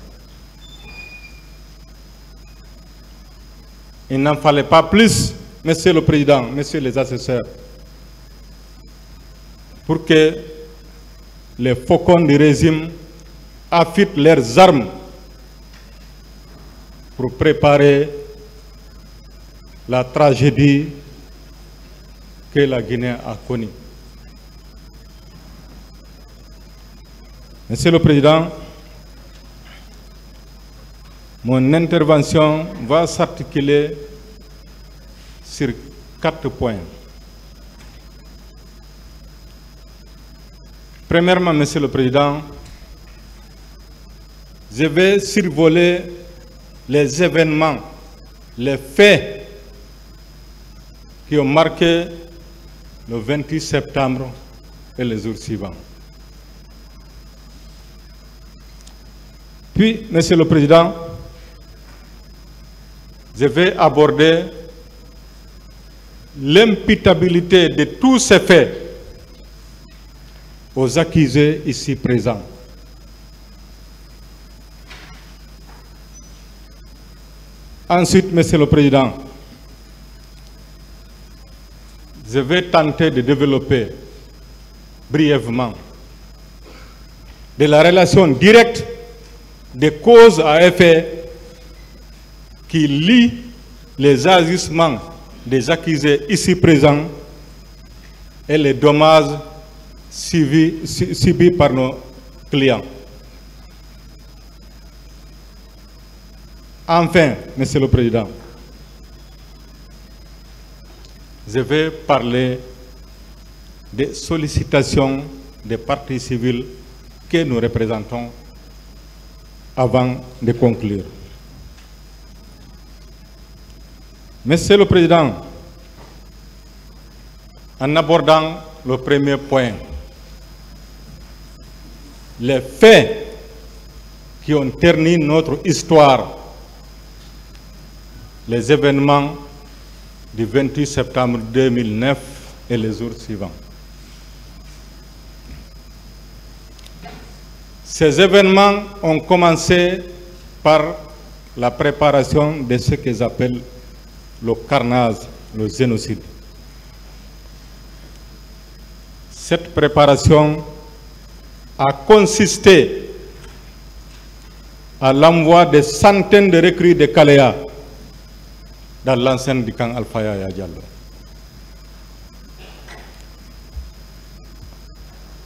Il n'en fallait pas plus, Monsieur le Président, Messieurs les assesseurs, pour que les faucons du régime affûtent leurs armes pour préparer la tragédie que la Guinée a connue. Monsieur le Président, mon intervention va s'articuler sur 4 points. Premièrement, Monsieur le Président, je vais survoler les événements, les faits qui ont marqué le 28 septembre et les jours suivants. Puis, Monsieur le Président, je vais aborder l'imputabilité de tous ces faits aux accusés ici présents. Ensuite, Monsieur le Président, je vais tenter de développer brièvement de la relation directe des causes à effet qui lient les agissements des accusés ici présents et les dommages subis par nos clients. Enfin, Monsieur le Président, je vais parler des sollicitations des parties civiles que nous représentons avant de conclure. Monsieur le Président, en abordant le premier point, les faits qui ont terni notre histoire, les événements du 28 septembre 2009 et les jours suivants. Ces événements ont commencé par la préparation de ce qu'ils appellent le carnage, le génocide. Cette préparation a consisté à l'envoi de centaines de recrues de Kalea dans l'enceinte du camp Alpha Yaya Diallo.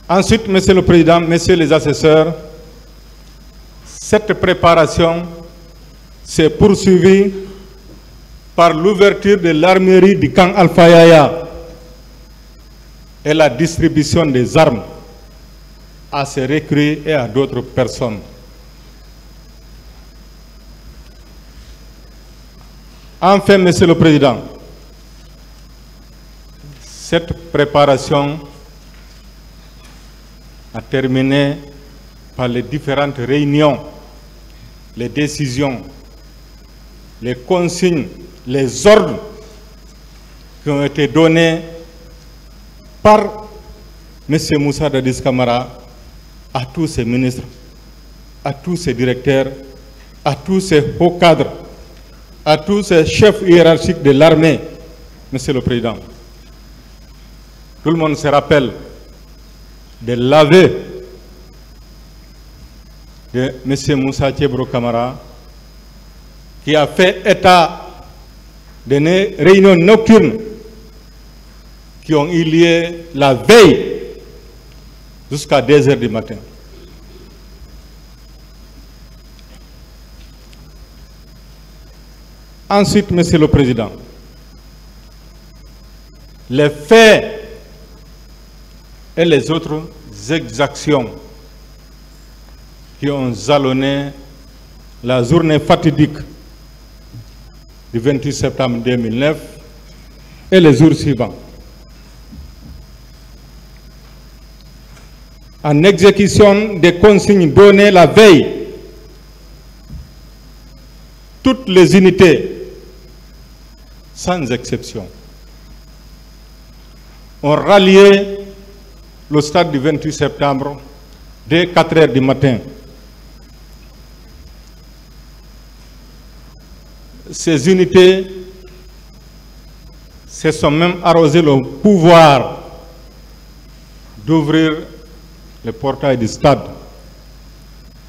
Ensuite, Monsieur le Président, Messieurs les assesseurs, cette préparation s'est poursuivie par l'ouverture de l'armurerie du camp Alpha Yaya et la distribution des armes à ces recrues et à d'autres personnes. Enfin, Monsieur le Président, cette préparation a terminé par les différentes réunions, les décisions, les consignes, les ordres qui ont été donnés par M. Moussa Dadis Camara à tous ses ministres, à tous ses directeurs, à tous ses hauts cadres, à tous ces chefs hiérarchiques de l'armée, Monsieur le Président. Tout le monde se rappelle de l'aveu de M. Moussa Thiebro Camara qui a fait état de réunions nocturnes qui ont eu lieu la veille jusqu'à 2 heures du matin. Ensuite, Monsieur le Président, les faits et les autres exactions qui ont jalonné la journée fatidique du 28 septembre 2009 et les jours suivants. En exécution des consignes données la veille, toutes les unités, sans exception, ont rallié le stade du 28 septembre dès 4 heures du matin. Ces unités se sont même arrosées le pouvoir d'ouvrir le portail du stade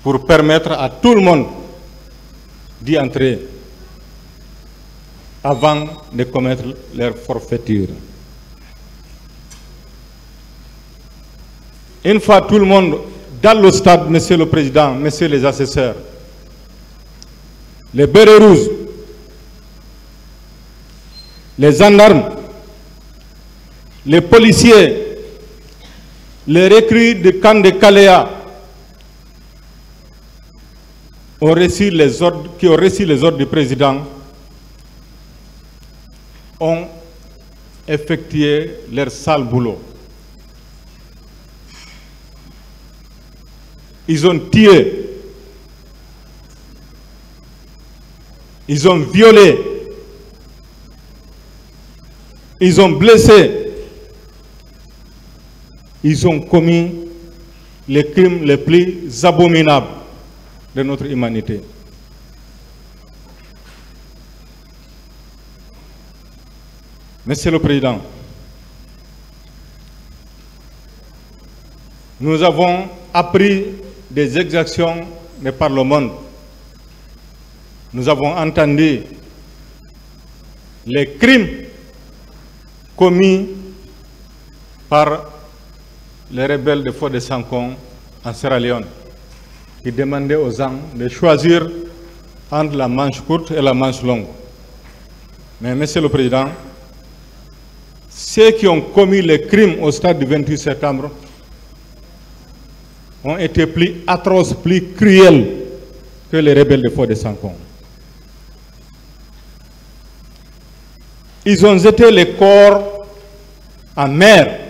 pour permettre à tout le monde d'y entrer avant de commettre leur forfaiture. Une fois tout le monde dans le stade, Monsieur le Président, Messieurs les assesseurs, les bérets rouges, les gendarmes, les policiers, les recrues du camp de Kalea qui ont reçu les ordres du président ont effectué leur sale boulot. Ils ont tué, ils ont violé, ils ont blessé, ils ont commis les crimes les plus abominables de notre humanité. Monsieur le Président, nous avons appris des exactions de par le monde. Nous avons entendu les crimes commis par les rebelles de Fodé Sankoh en Sierra Leone, qui demandaient aux gens de choisir entre la manche courte et la manche longue. Mais, Monsieur le Président, ceux qui ont commis les crimes au stade du 28 septembre ont été plus atroces, plus cruels que les rebelles de Fodé Sankoh. Ils ont jeté les corps en mer.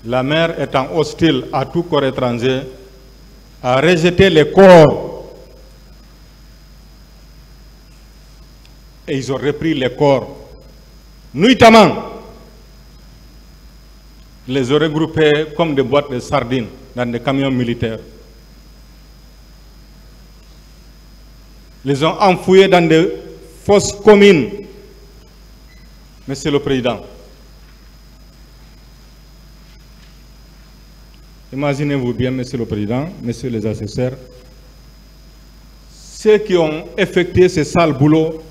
La mer étant hostile à tout corps étranger, a rejeté les corps. Et ils ont repris les corps. Nuitamment, les ont regroupés comme des boîtes de sardines dans des camions militaires. Les ont enfouis dans des fosses communes. Monsieur le Président, imaginez-vous bien, Monsieur le Président, Messieurs les assesseurs, ceux qui ont effectué ce sale boulot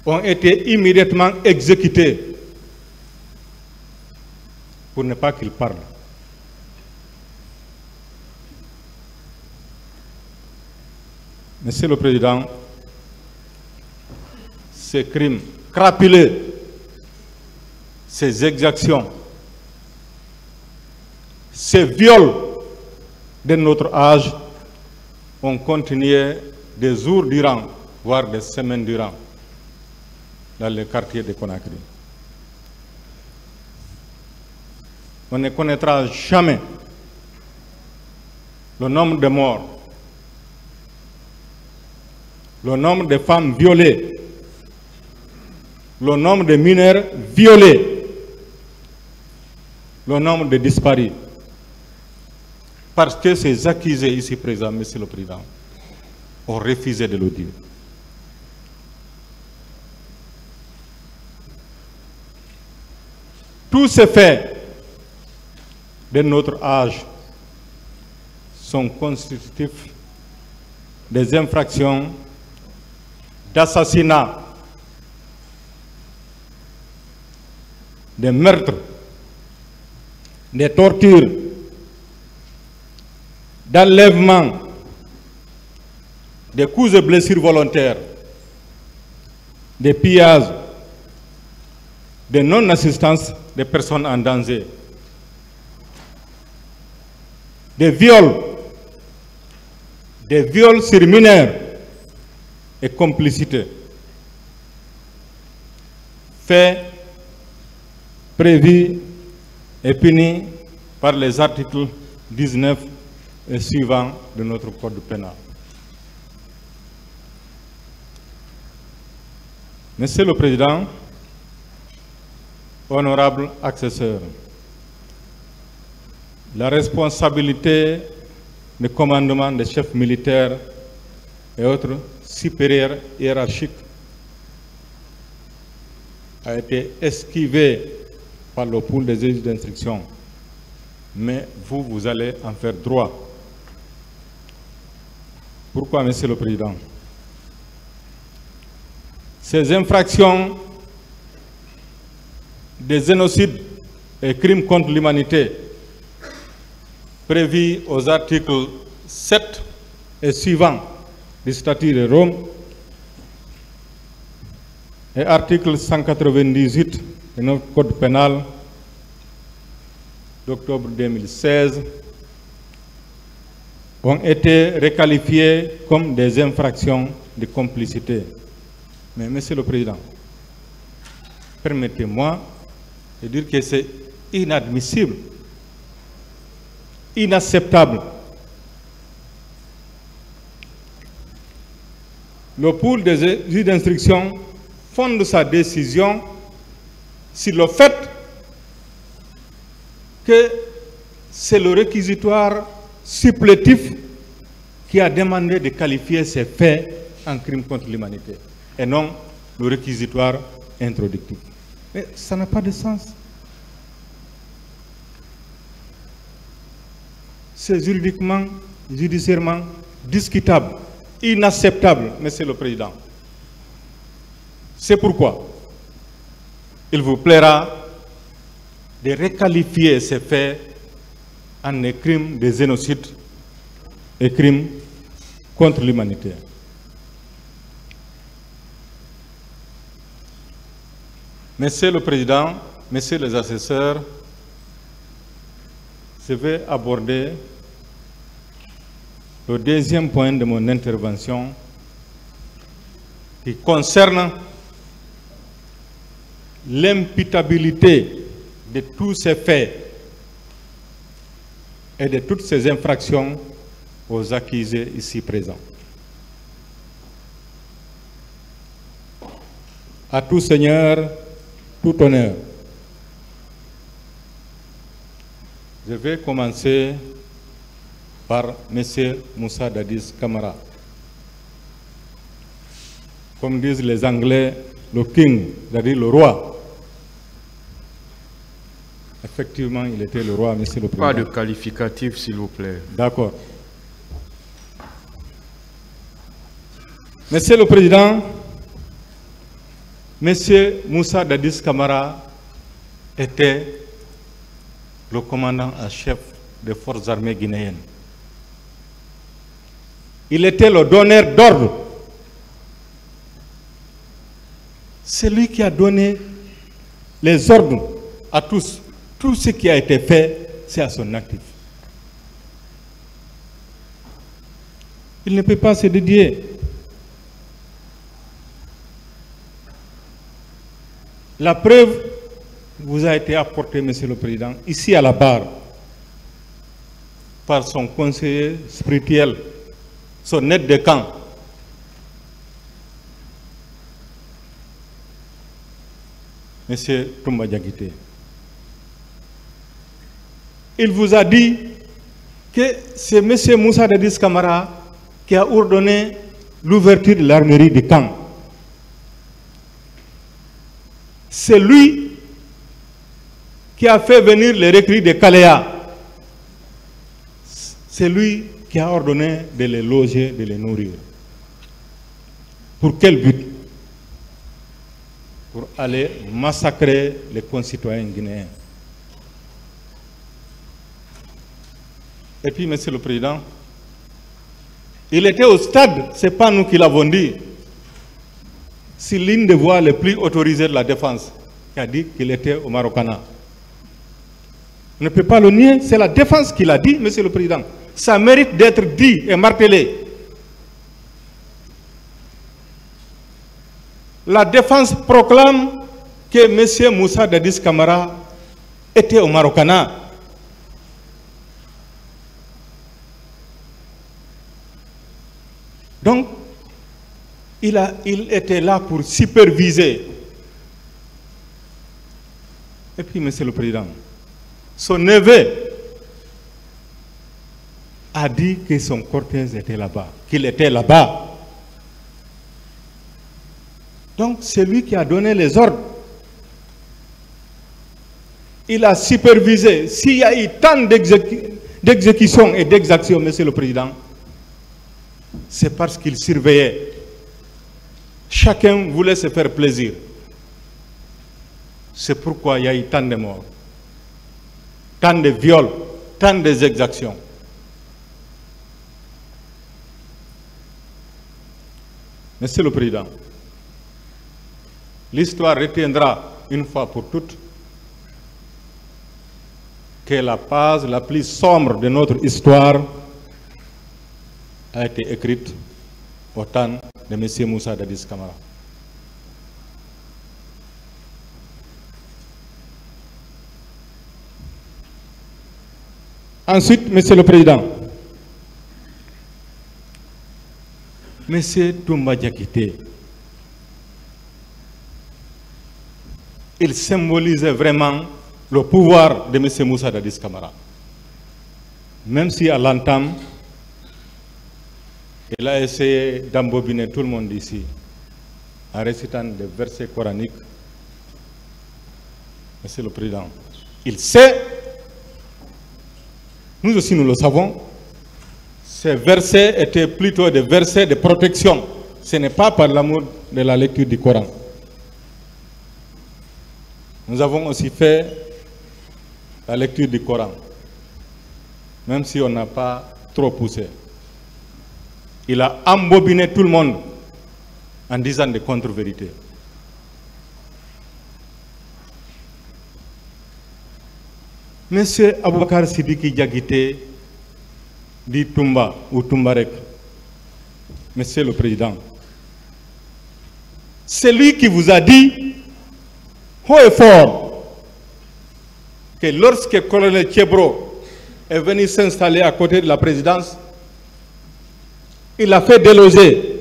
ont été immédiatement exécutés pour ne pas qu'ils parlent. Monsieur le Président, ces crimes crapuleux, ces exactions, ces viols de notre âge ont continué des jours durant, voire des semaines durant, dans les quartiers de Conakry. On ne connaîtra jamais le nombre de morts, le nombre de femmes violées, le nombre de mineurs violés, le nombre de disparus. Parce que ces accusés ici présents, Monsieur le Président, ont refusé de le dire. Tous ces faits de notre âge sont constitutifs des infractions d'assassinat, de meurtres, de tortures, d'enlèvement, de coups et blessures volontaires, de pillages, de non-assistance des personnes en danger, de viols sur mineurs et complicité. Faits prévus et punis par les articles 19 et suivants de notre Code pénal. Monsieur le Président, honorables accesseurs, la responsabilité de commandement des chefs militaires et autres supérieurs hiérarchiques a été esquivée par le pool des juges d'instruction. Mais vous allez en faire droit. Pourquoi, Monsieur le Président? Ces infractions des génocides et crimes contre l'humanité prévus aux articles 7 et suivants du statut de Rome et article 198 de notre Code pénal d'octobre 2016 ont été requalifiées comme des infractions de complicité. Mais, Monsieur le Président, permettez-moi de dire que c'est inadmissible, inacceptable. Le pool des juges d'instruction fonde sa décision sur le fait que c'est le réquisitoire supplétif qui a demandé de qualifier ces faits en crime contre l'humanité et non le réquisitoire introductif. Mais ça n'a pas de sens. C'est juridiquement, judiciairement discutable, inacceptable, Monsieur le Président. C'est pourquoi il vous plaira de requalifier ces faits en des crimes de génocide et crimes contre l'humanité. Monsieur le Président, Messieurs les assesseurs, je vais aborder le deuxième point de mon intervention qui concerne l'imputabilité de tous ces faits et de toutes ces infractions aux accusés ici présents. À tout seigneur, tout honneur. Je vais commencer par M. Moussa Dadis Camara. Comme disent les Anglais, le king, c'est-à-dire le roi. Effectivement, il était le roi, Monsieur le Président. Pas de qualificatif, s'il vous plaît. D'accord. Monsieur le Président, Monsieur Moussa Dadis Camara était le commandant en chef des forces armées guinéennes. Il était le donneur d'ordre. C'est lui qui a donné les ordres à tous. Tout ce qui a été fait, c'est à son actif. Il ne peut pas se dédier. La preuve vous a été apportée, Monsieur le Président, ici à la barre, par son conseiller spirituel, son aide de camp. Monsieur Toumba Diakité. Il vous a dit que c'est Monsieur Moussa Dadis Camara qui a ordonné l'ouverture de l'armerie du camp. C'est lui qui a fait venir les recrues de Kaléa. C'est lui qui a ordonné de les loger, de les nourrir. Pour quel but? Pour aller massacrer les concitoyens guinéens. Et puis, Monsieur le Président, il était au stade, ce n'est pas nous qui l'avons dit, c'est l'une des voix les plus autorisées de la défense qui a dit qu'il était au Marokana. On ne peut pas le nier, c'est la défense qui l'a dit, Monsieur le Président. Ça mérite d'être dit et martelé. La défense proclame que M. Moussa Dadis Camara était au Marokana. Donc, il était là pour superviser. Et puis, Monsieur le Président, son neveu a dit que son cortège était là-bas, qu'il était là-bas. Donc, c'est lui qui a donné les ordres. Il a supervisé. S'il y a eu tant d'exécutions et d'exactions, Monsieur le Président, c'est parce qu'il surveillait. Chacun voulait se faire plaisir. C'est pourquoi il y a eu tant de morts, tant de viols, tant d'exactions. Monsieur le Président, l'histoire retiendra une fois pour toutes que la page la plus sombre de notre histoire a été écrite au temps de M. Moussa Dadis Camara. Ensuite, Monsieur le Président, M. Toumba Diakité, il symbolisait vraiment le pouvoir de M. Moussa Dadis Camara. Même si à l'entame, il a essayé d'embobiner tout le monde ici en récitant des versets coraniques. Monsieur le Président, il sait, nous aussi nous le savons, ces versets étaient plutôt des versets de protection. Ce n'est pas par l'amour de la lecture du Coran. Nous avons aussi fait la lecture du Coran, même si on n'a pas trop poussé. Il a embobiné tout le monde en disant des contre-vérités. Monsieur Aboubakar Sidiki Diakité dit Toumba ou Toumbarek, Monsieur le Président, c'est lui qui vous a dit haut et fort que lorsque le colonel Thiebro est venu s'installer à côté de la présidence, il a fait déloger.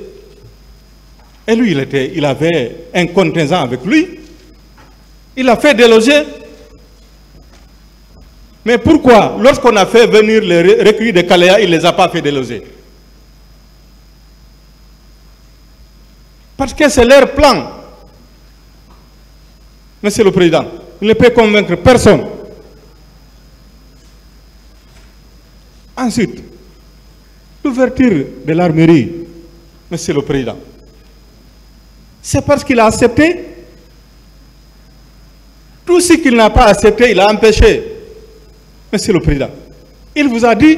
Et lui, il avait un contingent avec lui. Il a fait déloger. Mais pourquoi, lorsqu'on a fait venir les recueillis de Kaléa, il ne les a pas fait déloger? Parce que c'est leur plan. Monsieur le Président, il ne peut convaincre personne. Ensuite, l'ouverture de l'armerie, Monsieur le Président, c'est parce qu'il a accepté. Tout ce qu'il n'a pas accepté, il a empêché. Monsieur le Président, il vous a dit,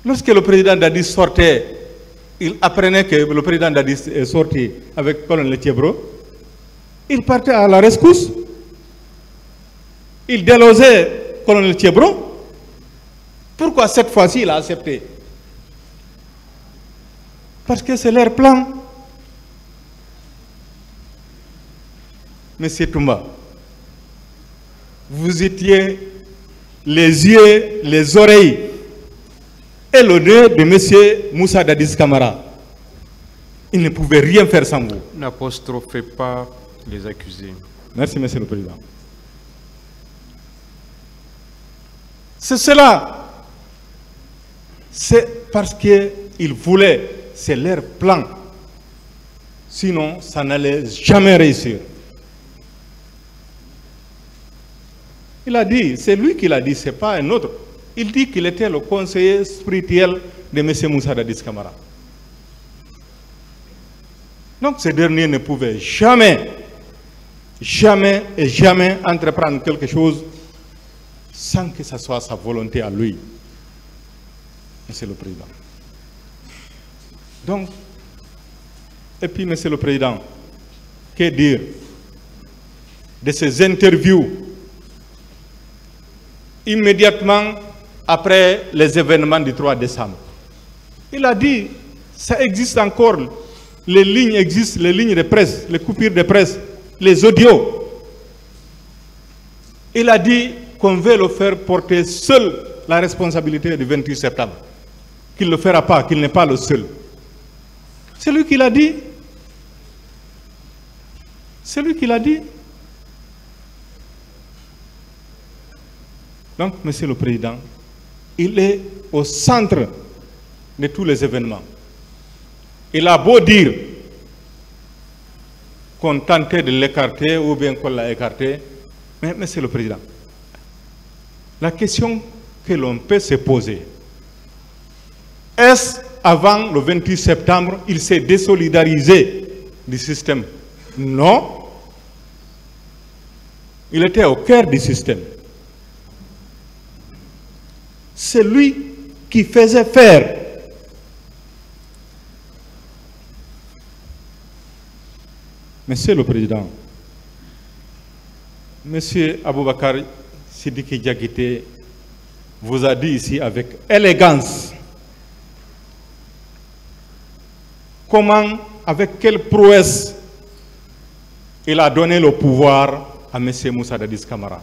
lorsque le président Dadis sortait, il apprenait que le président Dadis est sorti avec le colonel Thiebro, il partait à la rescousse, il délogeait le colonel Thiebro. Pourquoi cette fois-ci il a accepté? Parce que c'est leur plan. Monsieur Toumba, vous étiez les yeux, les oreilles et le nez de M. Moussa Dadis Camara. Il ne pouvait rien faire sans vous. N'apostrophez pas les accusés. Merci, Monsieur le Président. C'est cela. C'est parce qu'ils voulaient, c'est leur plan. Sinon, ça n'allait jamais réussir. Il a dit, c'est lui qui l'a dit, ce n'est pas un autre. Il dit qu'il était le conseiller spirituel de M. Moussa Dadis Camara. Donc ce dernier ne pouvait jamais, jamais et jamais entreprendre quelque chose sans que ce soit sa volonté à lui. Monsieur le Président. Donc, et puis Monsieur le Président, que dire de ces interviews immédiatement après les événements du 3 décembre. Il a dit, ça existe encore, les lignes existent, les lignes de presse, les coupures de presse, les audios. Il a dit qu'on veut le faire porter seul la responsabilité du 28 septembre. Qu'il ne le fera pas, qu'il n'est pas le seul. C'est lui qui l'a dit. C'est lui qui l'a dit. Donc, Monsieur le Président, il est au centre de tous les événements. Il a beau dire qu'on tentait de l'écarter ou bien qu'on l'a écarté, mais Monsieur le Président, la question que l'on peut se poser, est-ce avant le 28 septembre, il s'est désolidarisé du système? Non. Il était au cœur du système. C'est lui qui faisait faire. Monsieur le Président, Monsieur Aboubakar Sidiki Diakité vous a dit ici avec élégance comment, avec quelle prouesse il a donné le pouvoir à M. Moussa Dadis Camara.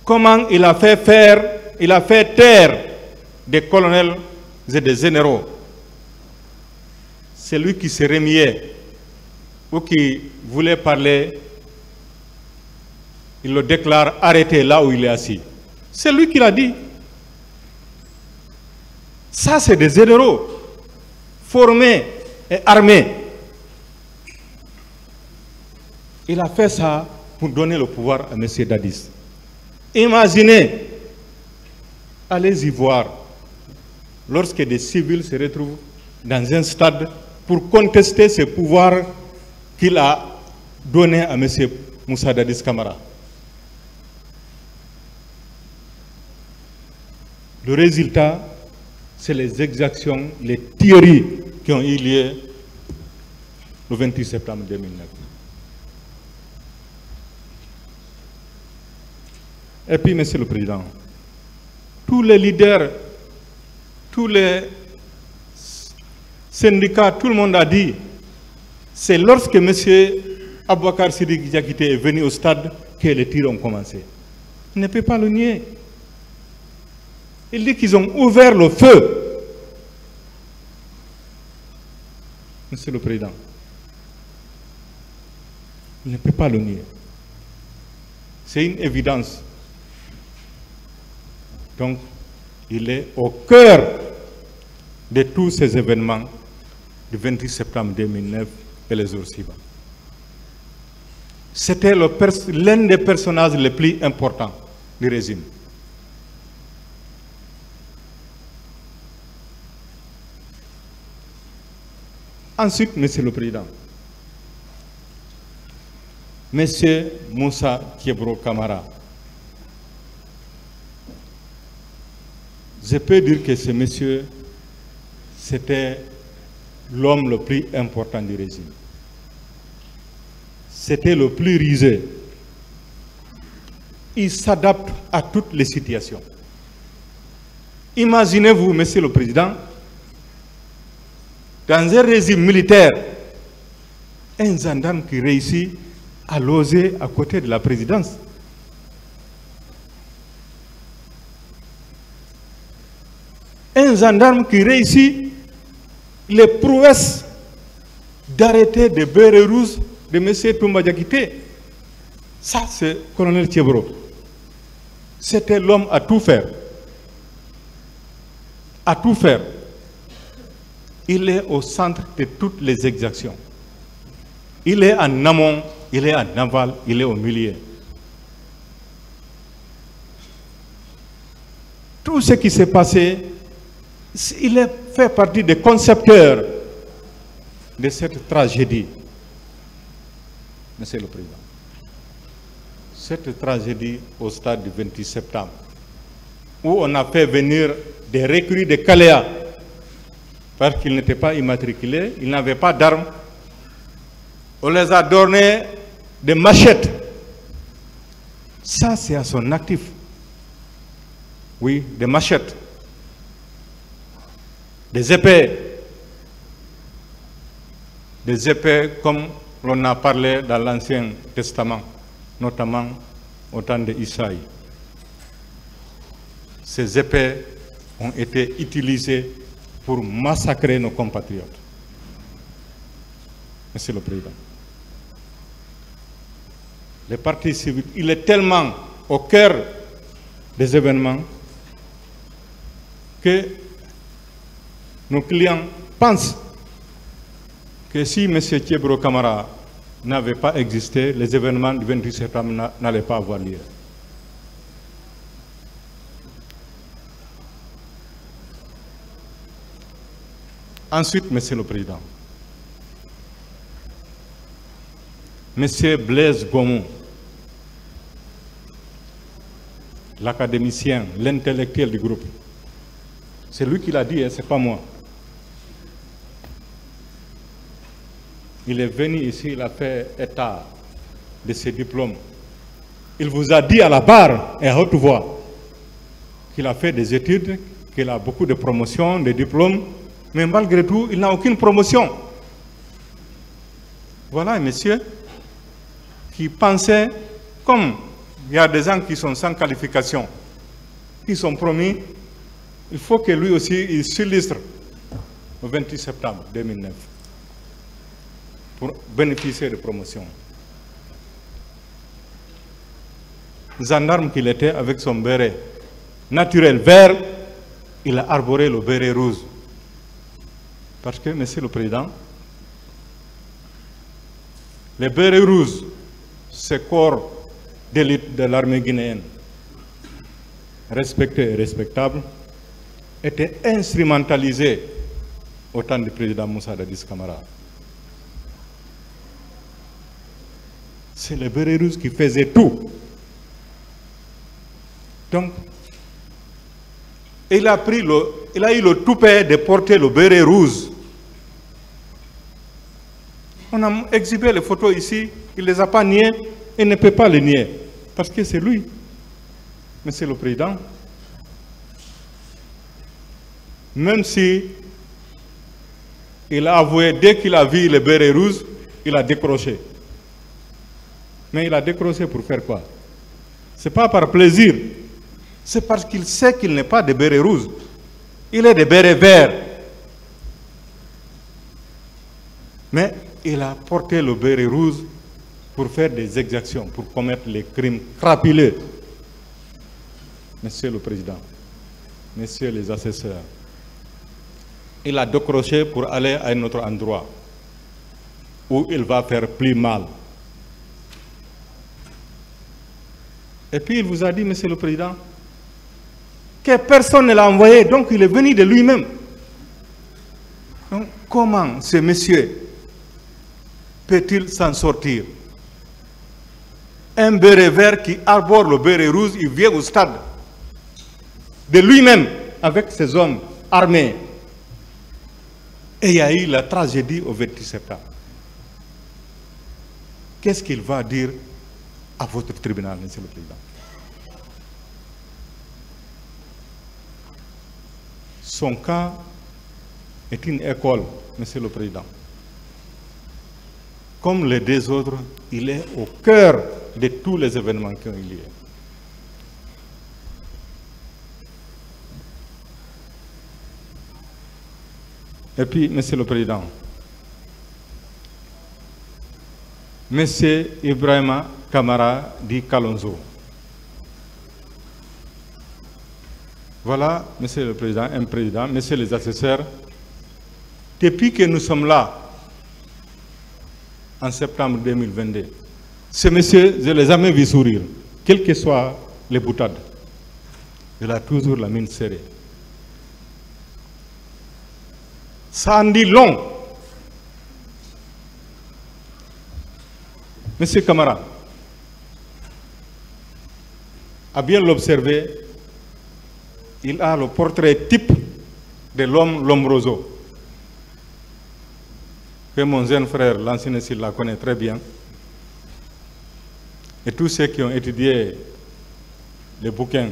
Comment il a fait taire des colonels et des généraux. Celui qui se remuait ou qui voulait parler, il le déclare arrêté là où il est assis. C'est lui qui l'a dit. Ça, c'est des généraux formés et armés. Il a fait ça pour donner le pouvoir à M. Dadis. Imaginez, allez-y voir, lorsque des civils se retrouvent dans un stade pour contester ce pouvoir qu'il a donné à M. Moussa Dadis Camara. Le résultat, c'est les exactions, les tueries qui ont eu lieu le 28 septembre 2009. Et puis, Monsieur le Président, tous les leaders, tous les syndicats, tout le monde a dit, c'est lorsque M. Aboubacar Sidiki Diakité est venu au stade que les tirs ont commencé. Il ne peut pas le nier. Il dit qu'ils ont ouvert le feu. Monsieur le Président, il ne peut pas le nier. C'est une évidence. Donc, il est au cœur de tous ces événements du 28 septembre 2009 et les jours suivants. C'était l'un des personnages les plus importants du régime. Ensuite, Monsieur le Président, Monsieur Moussa Kiebro Camara, je peux dire que ce monsieur, c'était l'homme le plus important du régime. C'était le plus rusé. Il s'adapte à toutes les situations. Imaginez-vous, Monsieur le Président, dans un régime militaire, un gendarme qui réussit à loger à côté de la présidence. Un gendarme qui réussit les prouesses d'arrêter des bérets rouges de M. Toumba Diakité. Ça, c'est le colonel Kiebro. C'était l'homme à tout faire. À tout faire. Il est au centre de toutes les exactions. Il est en amont, il est en aval, il est au milieu. Tout ce qui s'est passé, il fait partie des concepteurs de cette tragédie. Monsieur le Président, cette tragédie au stade du 28 septembre, où on a fait venir des recrues de Caléa, parce qu'ils n'étaient pas immatriculés, ils n'avaient pas d'armes. On les a donné des machettes. Ça, c'est à son actif. Oui, des machettes. Des épées. Des épées comme l'on a parlé dans l'Ancien Testament, notamment au temps d'Isaïe. Ces épées ont été utilisées pour massacrer nos compatriotes. Monsieur le Président, les partis civiques, il est tellement au cœur des événements que nos clients pensent que si M. Kiebro Camara n'avait pas existé, les événements du 28 septembre n'allaient pas avoir lieu. Ensuite, Monsieur le Président, Monsieur Blaise Gomon, l'académicien, l'intellectuel du groupe, c'est lui qui l'a dit, ce n'est pas moi. Il est venu ici, il a fait état de ses diplômes. Il vous a dit à la barre et à haute voix qu'il a fait des études, qu'il a beaucoup de promotions, de diplômes, mais malgré tout, il n'a aucune promotion. Voilà un monsieur qui pensait, comme il y a des gens qui sont sans qualification, qui sont promis, il faut que lui aussi il s'illustre au 28 septembre 2009 pour bénéficier de promotion. Gendarme qu'il était avec son béret naturel vert, il a arboré le béret rouge. Parce que, Monsieur le Président, les bérets rouges, ce corps d'élite de l'armée guinéenne, respecté et respectable, était instrumentalisé au temps du président Moussa Dadis Camara. C'est les bérets rouges qui faisaient tout. Donc, il a eu le toupet de porter le béret rouge. On a exhibé les photos ici, il ne les a pas niées et ne peut pas les nier. Parce que c'est lui, Monsieur le Président. Même si il a avoué, dès qu'il a vu le béret rouge, il a décroché. Mais il a décroché pour faire quoi? Ce n'est pas par plaisir. C'est parce qu'il sait qu'il n'est pas de béret rouge. Il est de béret vert. Mais il a porté le béret rouge pour faire des exactions, pour commettre les crimes crapuleux. Monsieur le Président, Messieurs les assesseurs, il a décroché pour aller à un autre endroit où il va faire plus mal. Et puis il vous a dit, Monsieur le Président, que personne ne l'a envoyé, donc il est venu de lui-même. Donc comment ce monsieur peut-il s'en sortir? Un béret vert qui arbore le béret rouge, il vient au stade de lui-même avec ses hommes armés. Et il y a eu la tragédie au 28 septembre. Qu'est-ce qu'il va dire à votre tribunal, Monsieur le Président? Son cas est une école, Monsieur le Président. Comme les deux autres, il est au cœur de tous les événements qui ont eu lieu. Et puis, Monsieur le Président, Monsieur Ibrahima Kamara dit Kalonzo. Voilà, Monsieur le Président, un président, Messieurs les assesseurs, depuis que nous sommes là, en septembre 2022, ce monsieur, je ne l'ai jamais vu sourire, quelles que soient les boutades. Il a toujours la mine serrée. Ça en dit long. Monsieur Kamara, à bien l'observer, il a le portrait type de l'homme Lombroso, que mon jeune frère, l'ancien s'il la connaît très bien. Et tous ceux qui ont étudié les bouquins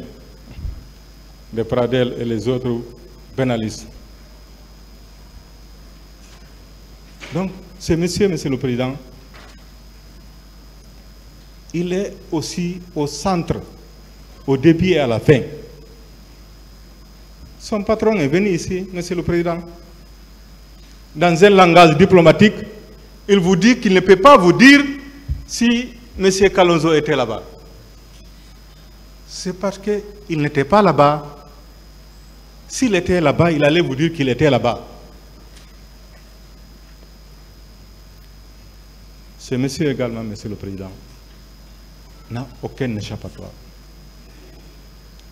de Pradel et les autres pénalistes. Donc, ce monsieur, Monsieur le Président, il est aussi au centre, au début et à la fin. Son patron est venu ici, Monsieur le Président. Dans un langage diplomatique, il vous dit qu'il ne peut pas vous dire si M. Kalonzo était là-bas. C'est parce qu'il n'était pas là-bas. S'il était là-bas, il allait vous dire qu'il était là-bas. Ce monsieur également, Monsieur le Président, n'a aucun échappatoire.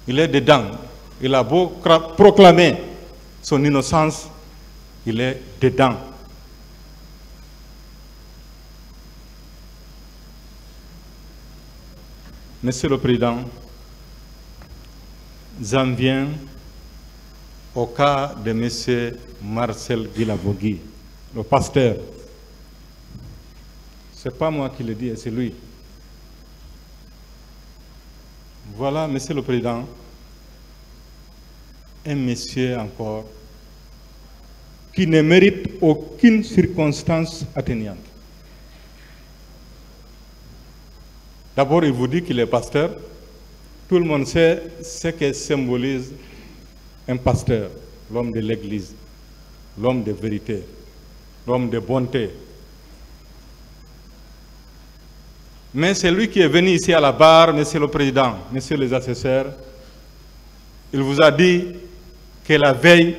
Il est dedans. Il a beau proclamer son innocence, il est dedans. Monsieur le Président, j'en viens au cas de M. Marcel Guilavogui, le pasteur. Ce n'est pas moi qui le dis, c'est lui. Voilà, Monsieur le Président, un monsieur encore qui ne mérite aucune circonstance atténuante. D'abord, il vous dit qu'il est pasteur. Tout le monde sait ce que symbolise un pasteur, l'homme de l'Église, l'homme de vérité, l'homme de bonté. Mais c'est lui qui est venu ici à la barre, Monsieur le Président, Messieurs les assesseurs. Il vous a dit que la veille,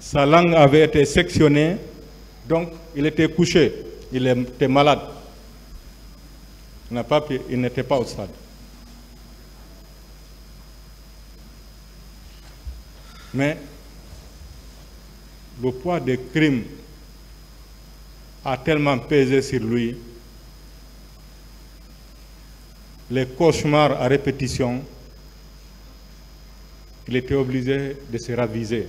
sa langue avait été sectionnée, donc il était couché, il était malade. Il n'était pas au stade. Mais le poids des crimes a tellement pesé sur lui, les cauchemars à répétition, qu'il était obligé de se raviser.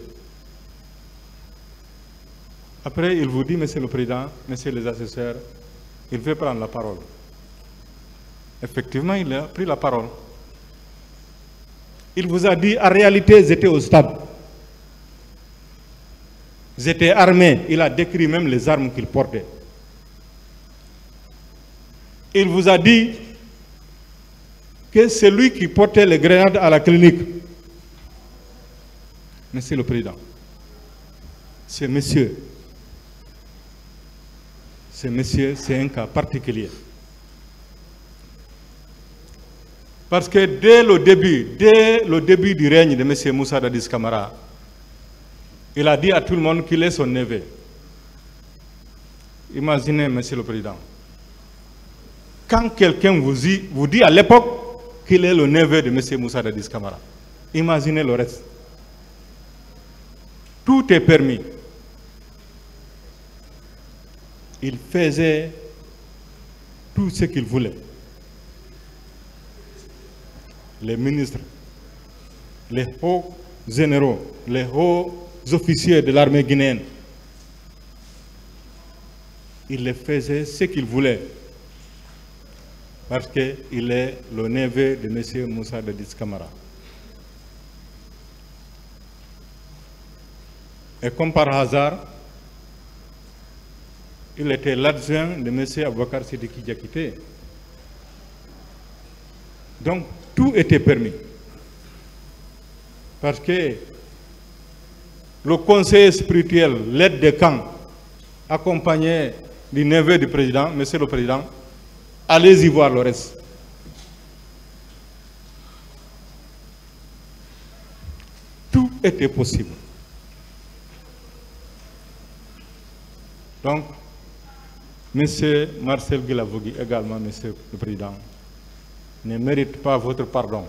Après, il vous dit, Monsieur le Président, Messieurs les assesseurs, il veut prendre la parole. Effectivement, il a pris la parole. Il vous a dit, en réalité, ils étaient au stade. Ils étaient armés. Il a décrit même les armes qu'ils portaient. Il vous a dit que c'est lui qui portait les grenades à la clinique. Monsieur le Président, ce monsieur, c'est un cas particulier. Parce que dès le début du règne de M. Moussa Dadis Camara, il a dit à tout le monde qu'il est son neveu. Imaginez, Monsieur le Président, quand quelqu'un vous dit à l'époque qu'il est le neveu de M. Moussa Dadis Camara, imaginez le reste. Tout est permis. Il faisait tout ce qu'il voulait. Les ministres, les hauts généraux, les hauts officiers de l'armée guinéenne, il les faisait ce qu'il voulait parce qu'il est le neveu de M. Moussa Dadis Camara. Et comme par hasard, il était l'adjoint de M. Aboubakar Sidiki Diakité. Donc, tout était permis. Parce que le conseil spirituel, l'aide de camp, accompagné du neveu du président, Monsieur le Président, allez-y voir le reste. Tout était possible. Donc, Monsieur Marcel Guilavogui, également, Monsieur le Président, ne mérite pas votre pardon.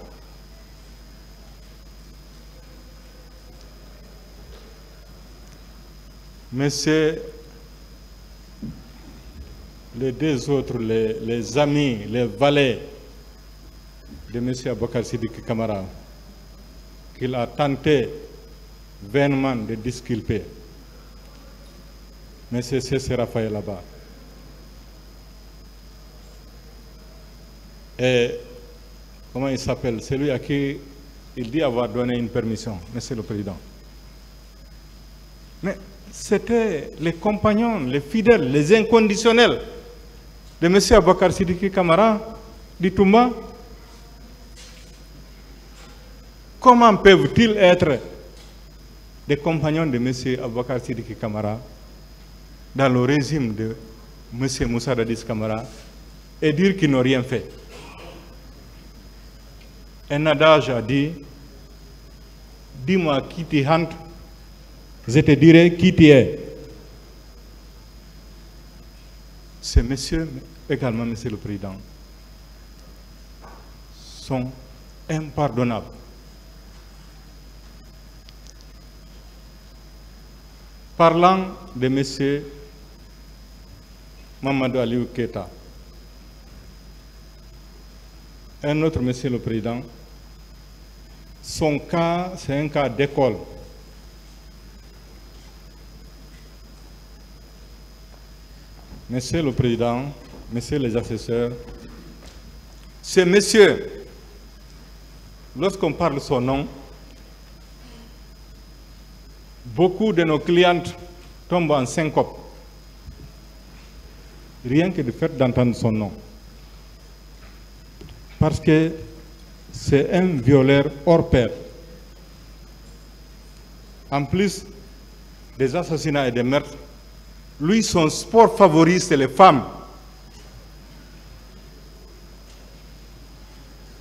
Monsieur, les deux autres, les amis, les valets de M. Aboubakar Sidiki Camara, qu'il a tenté vainement de disculper, M. C.C. Raphaël là-bas. Et comment il s'appelle? Celui à qui il dit avoir donné une permission, Monsieur le Président. Mais c'était les compagnons, les fidèles, les inconditionnels de M. Aboubakar Sidiki Camara, du Toumba. Comment peuvent-ils être des compagnons de M. Aboubakar Sidiki Camara dans le régime de M. Moussa Dadis Camara et dire qu'ils n'ont rien fait? Un adage a dit, dis-moi qui t'y hante, je te dirai qui t'y est. Ces messieurs, également Monsieur le Président, sont impardonnables. Parlant de M. Mamadou Aliou Keita, un autre Monsieur le Président, son cas, c'est un cas d'école. Monsieur le Président, Messieurs les assesseurs, ce monsieur lorsqu'on parle son nom, beaucoup de nos clientes tombent en syncope, rien que du fait d'entendre son nom. Parce que c'est un violeur hors pair. En plus des assassinats et des meurtres, lui, son sport favori, c'est les femmes.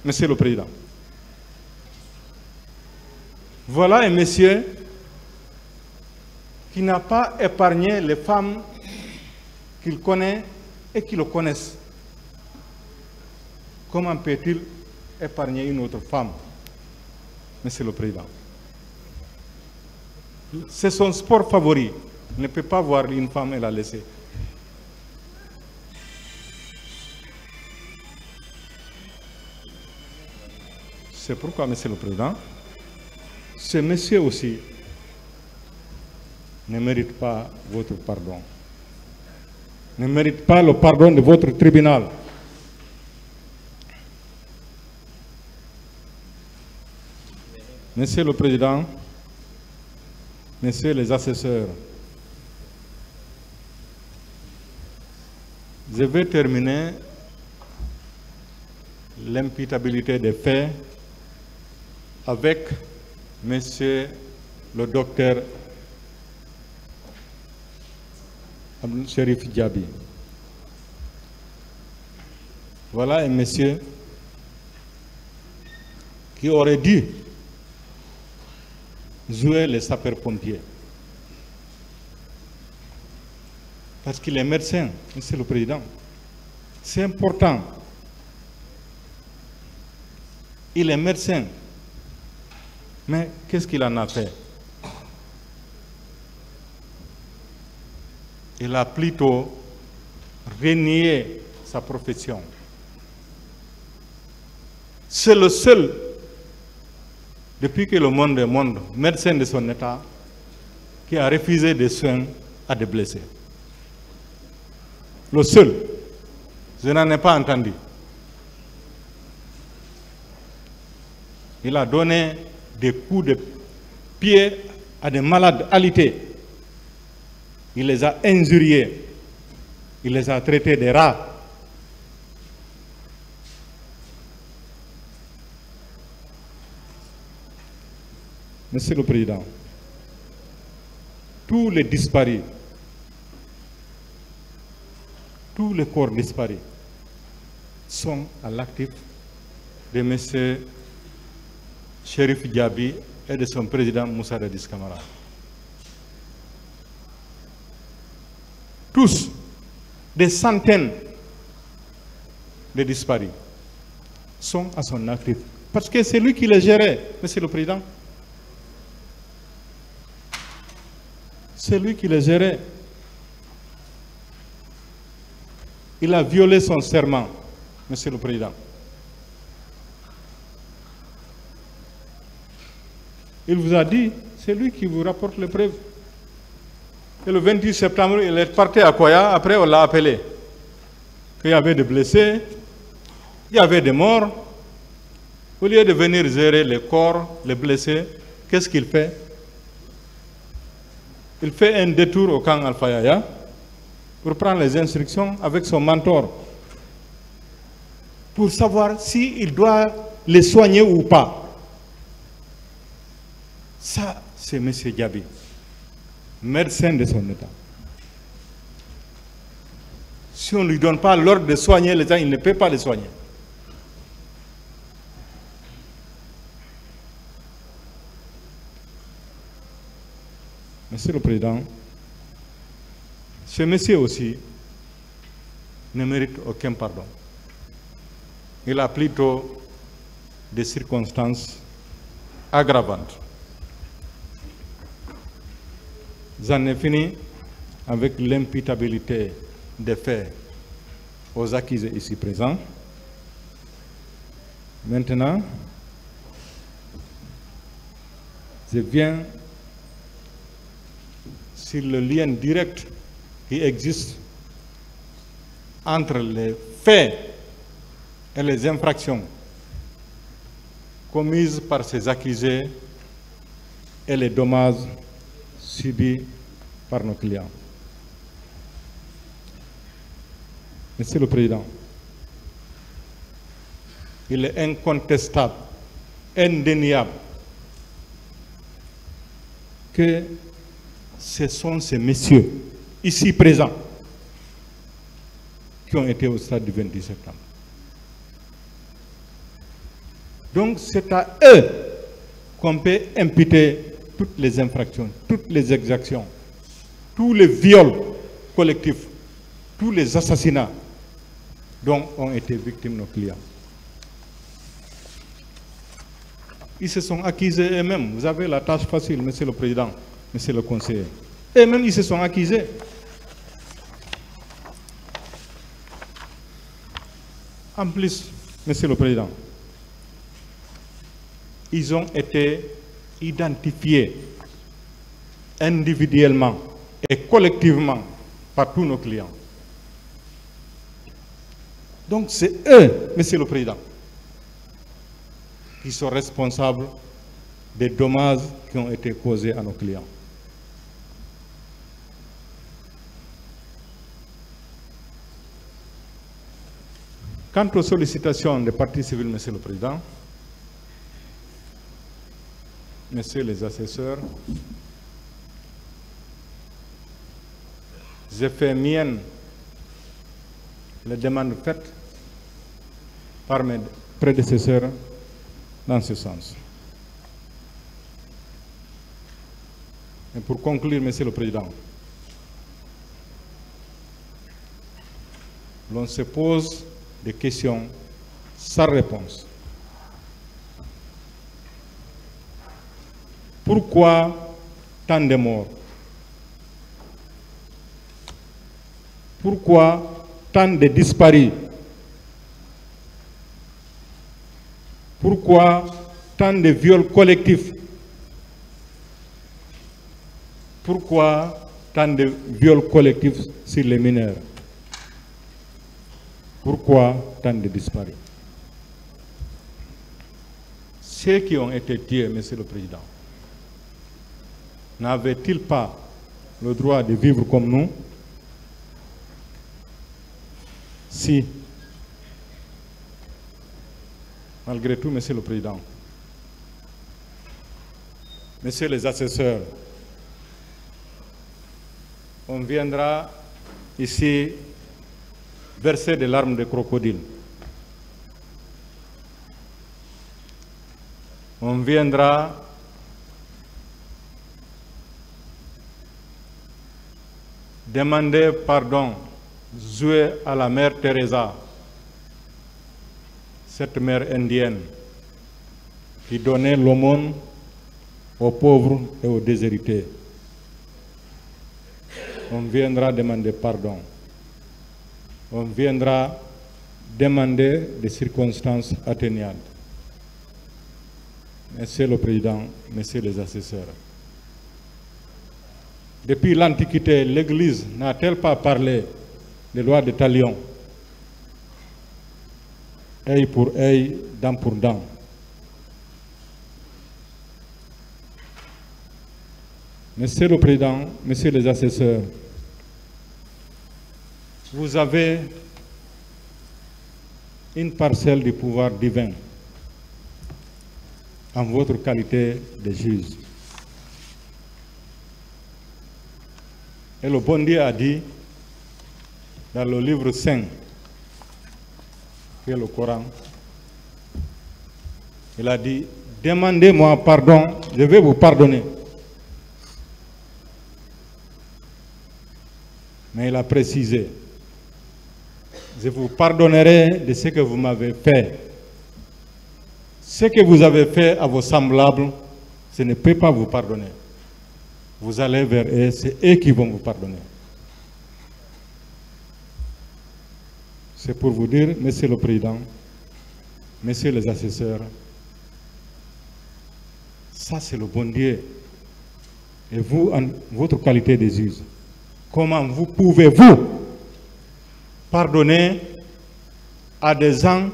Monsieur le Président, voilà un monsieur qui n'a pas épargné les femmes qu'il connaît et qui le connaissent. Comment peut-il épargner une autre femme, Monsieur le Président? C'est son sport favori. Il ne peut pas voir une femme et la laisser. C'est pourquoi, Monsieur le Président, ce monsieur aussi ne mérite pas votre pardon. Ne mérite pas le pardon de votre tribunal. Monsieur le Président, Messieurs les assesseurs, je vais terminer l'imputabilité des faits avec Monsieur le docteur Cherif Diaby. Voilà un monsieur qui aurait dû jouer les sapeurs-pompiers. Parce qu'il est médecin, Monsieur le Président. C'est important. Il est médecin. Mais qu'est-ce qu'il en a fait? Il a plutôt renié sa profession. C'est le seul, depuis que le monde est monde, médecin de son état, qui a refusé des soins à des blessés. Le seul. Je n'en ai pas entendu. Il a donné des coups de pied à des malades alités. Il les a injuriés. Il les a traités des rats. Monsieur le Président, tous les disparus, tous les corps disparus sont à l'actif de M. Cherif Diaby et de son président Moussa Dadis Camara. Tous, des centaines de disparus sont à son actif. Parce que c'est lui qui les gérait, Monsieur le Président. C'est lui qui les gérait. Il a violé son serment, Monsieur le Président. Il vous a dit, c'est lui qui vous rapporte les preuves. Et le 28 septembre, il est parti à Koya, après on l'a appelé. Il y avait des blessés, il y avait des morts. Au lieu de venir gérer les corps, les blessés, qu'est-ce qu'il fait? Il fait un détour au camp Alpha Yaya pour prendre les instructions avec son mentor, pour savoir s'il doit les soigner ou pas. Ça, c'est M. Diaby, médecin de son état. Si on ne lui donne pas l'ordre de soigner les gens, il ne peut pas les soigner. Monsieur le Président, ce monsieur aussi ne mérite aucun pardon. Il a plutôt des circonstances aggravantes. J'en ai fini avec l'imputabilité des faits aux accusés ici présents. Maintenant, je viens sur le lien direct qui existe entre les faits et les infractions commises par ces accusés et les dommages subis par nos clients. Monsieur le Président, il est incontestable, indéniable, que ce sont ces messieurs, ici présents, qui ont été au stade du 28 septembre. Donc c'est à eux qu'on peut imputer toutes les infractions, toutes les exactions, tous les viols collectifs, tous les assassinats dont ont été victimes nos clients. Ils se sont accusés eux-mêmes. Vous avez la tâche facile, Monsieur le Président, Monsieur le Conseiller. Eux-mêmes, ils se sont accusés. En plus, Monsieur le Président, ils ont été identifiés individuellement et collectivement par tous nos clients. Donc c'est eux, Monsieur le Président, qui sont responsables des dommages qui ont été causés à nos clients. Quant aux sollicitations des parties civiles, Monsieur le Président, Messieurs les assesseurs, j'ai fait mienne les demandes faites par mes prédécesseurs dans ce sens. Et pour conclure, Monsieur le Président, l'on se pose des questions sans réponse. Pourquoi tant de morts? Pourquoi tant de disparus? Pourquoi tant de viols collectifs? Pourquoi tant de viols collectifs sur les mineurs? Pourquoi tant de disparus? Ceux qui ont été tués, Monsieur le Président, n'avaient-ils pas le droit de vivre comme nous? Si, malgré tout, Monsieur le Président, Messieurs les assesseurs, on viendra ici verser des larmes de crocodile. On viendra demander pardon, jouer à la mère Teresa, cette mère indienne qui donnait l'aumône aux pauvres et aux déshérités. On viendra demander pardon. On viendra demander des circonstances atténuantes. Monsieur le Président, Messieurs les assesseurs, depuis l'Antiquité, l'Église n'a-t-elle pas parlé des lois de talion? Œil pour œil, dent pour dent. Monsieur le Président, Messieurs les assesseurs, vous avez une parcelle du pouvoir divin en votre qualité de juge. Et le bon Dieu a dit dans le livre saint, qui est le Coran, il a dit, demandez-moi pardon, je vais vous pardonner. Mais il a précisé, je vous pardonnerai de ce que vous m'avez fait. Ce que vous avez fait à vos semblables, ce ne peut pas vous pardonner. Vous allez vers eux, c'est eux qui vont vous pardonner. C'est pour vous dire, Monsieur le Président, Messieurs les assesseurs, ça c'est le bon Dieu. Et vous, en votre qualité de juge, comment vous pouvez-vous pardonner à des gens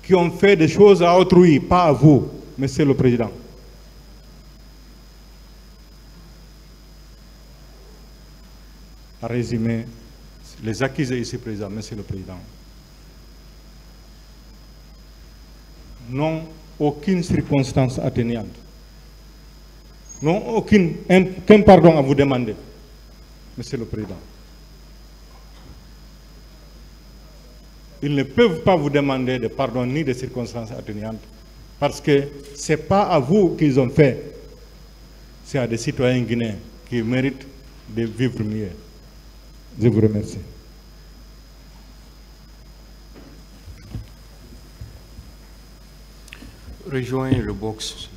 qui ont fait des choses à autrui, pas à vous? Monsieur le Président. À résumer, les accusés ici présents, Monsieur le Président, n'ont aucune circonstance atténuante, n'ont aucun pardon à vous demander, Monsieur le Président. Ils ne peuvent pas vous demander de pardon ni de circonstances atténuantes parce que ce n'est pas à vous qu'ils ont fait, c'est à des citoyens guinéens qui méritent de vivre mieux. Je vous remercie. Rejoignez le box.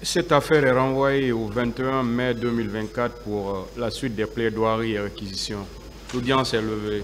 Cette affaire est renvoyée au 21 mai 2024 pour la suite des plaidoiries et réquisitions. L'audience est levée.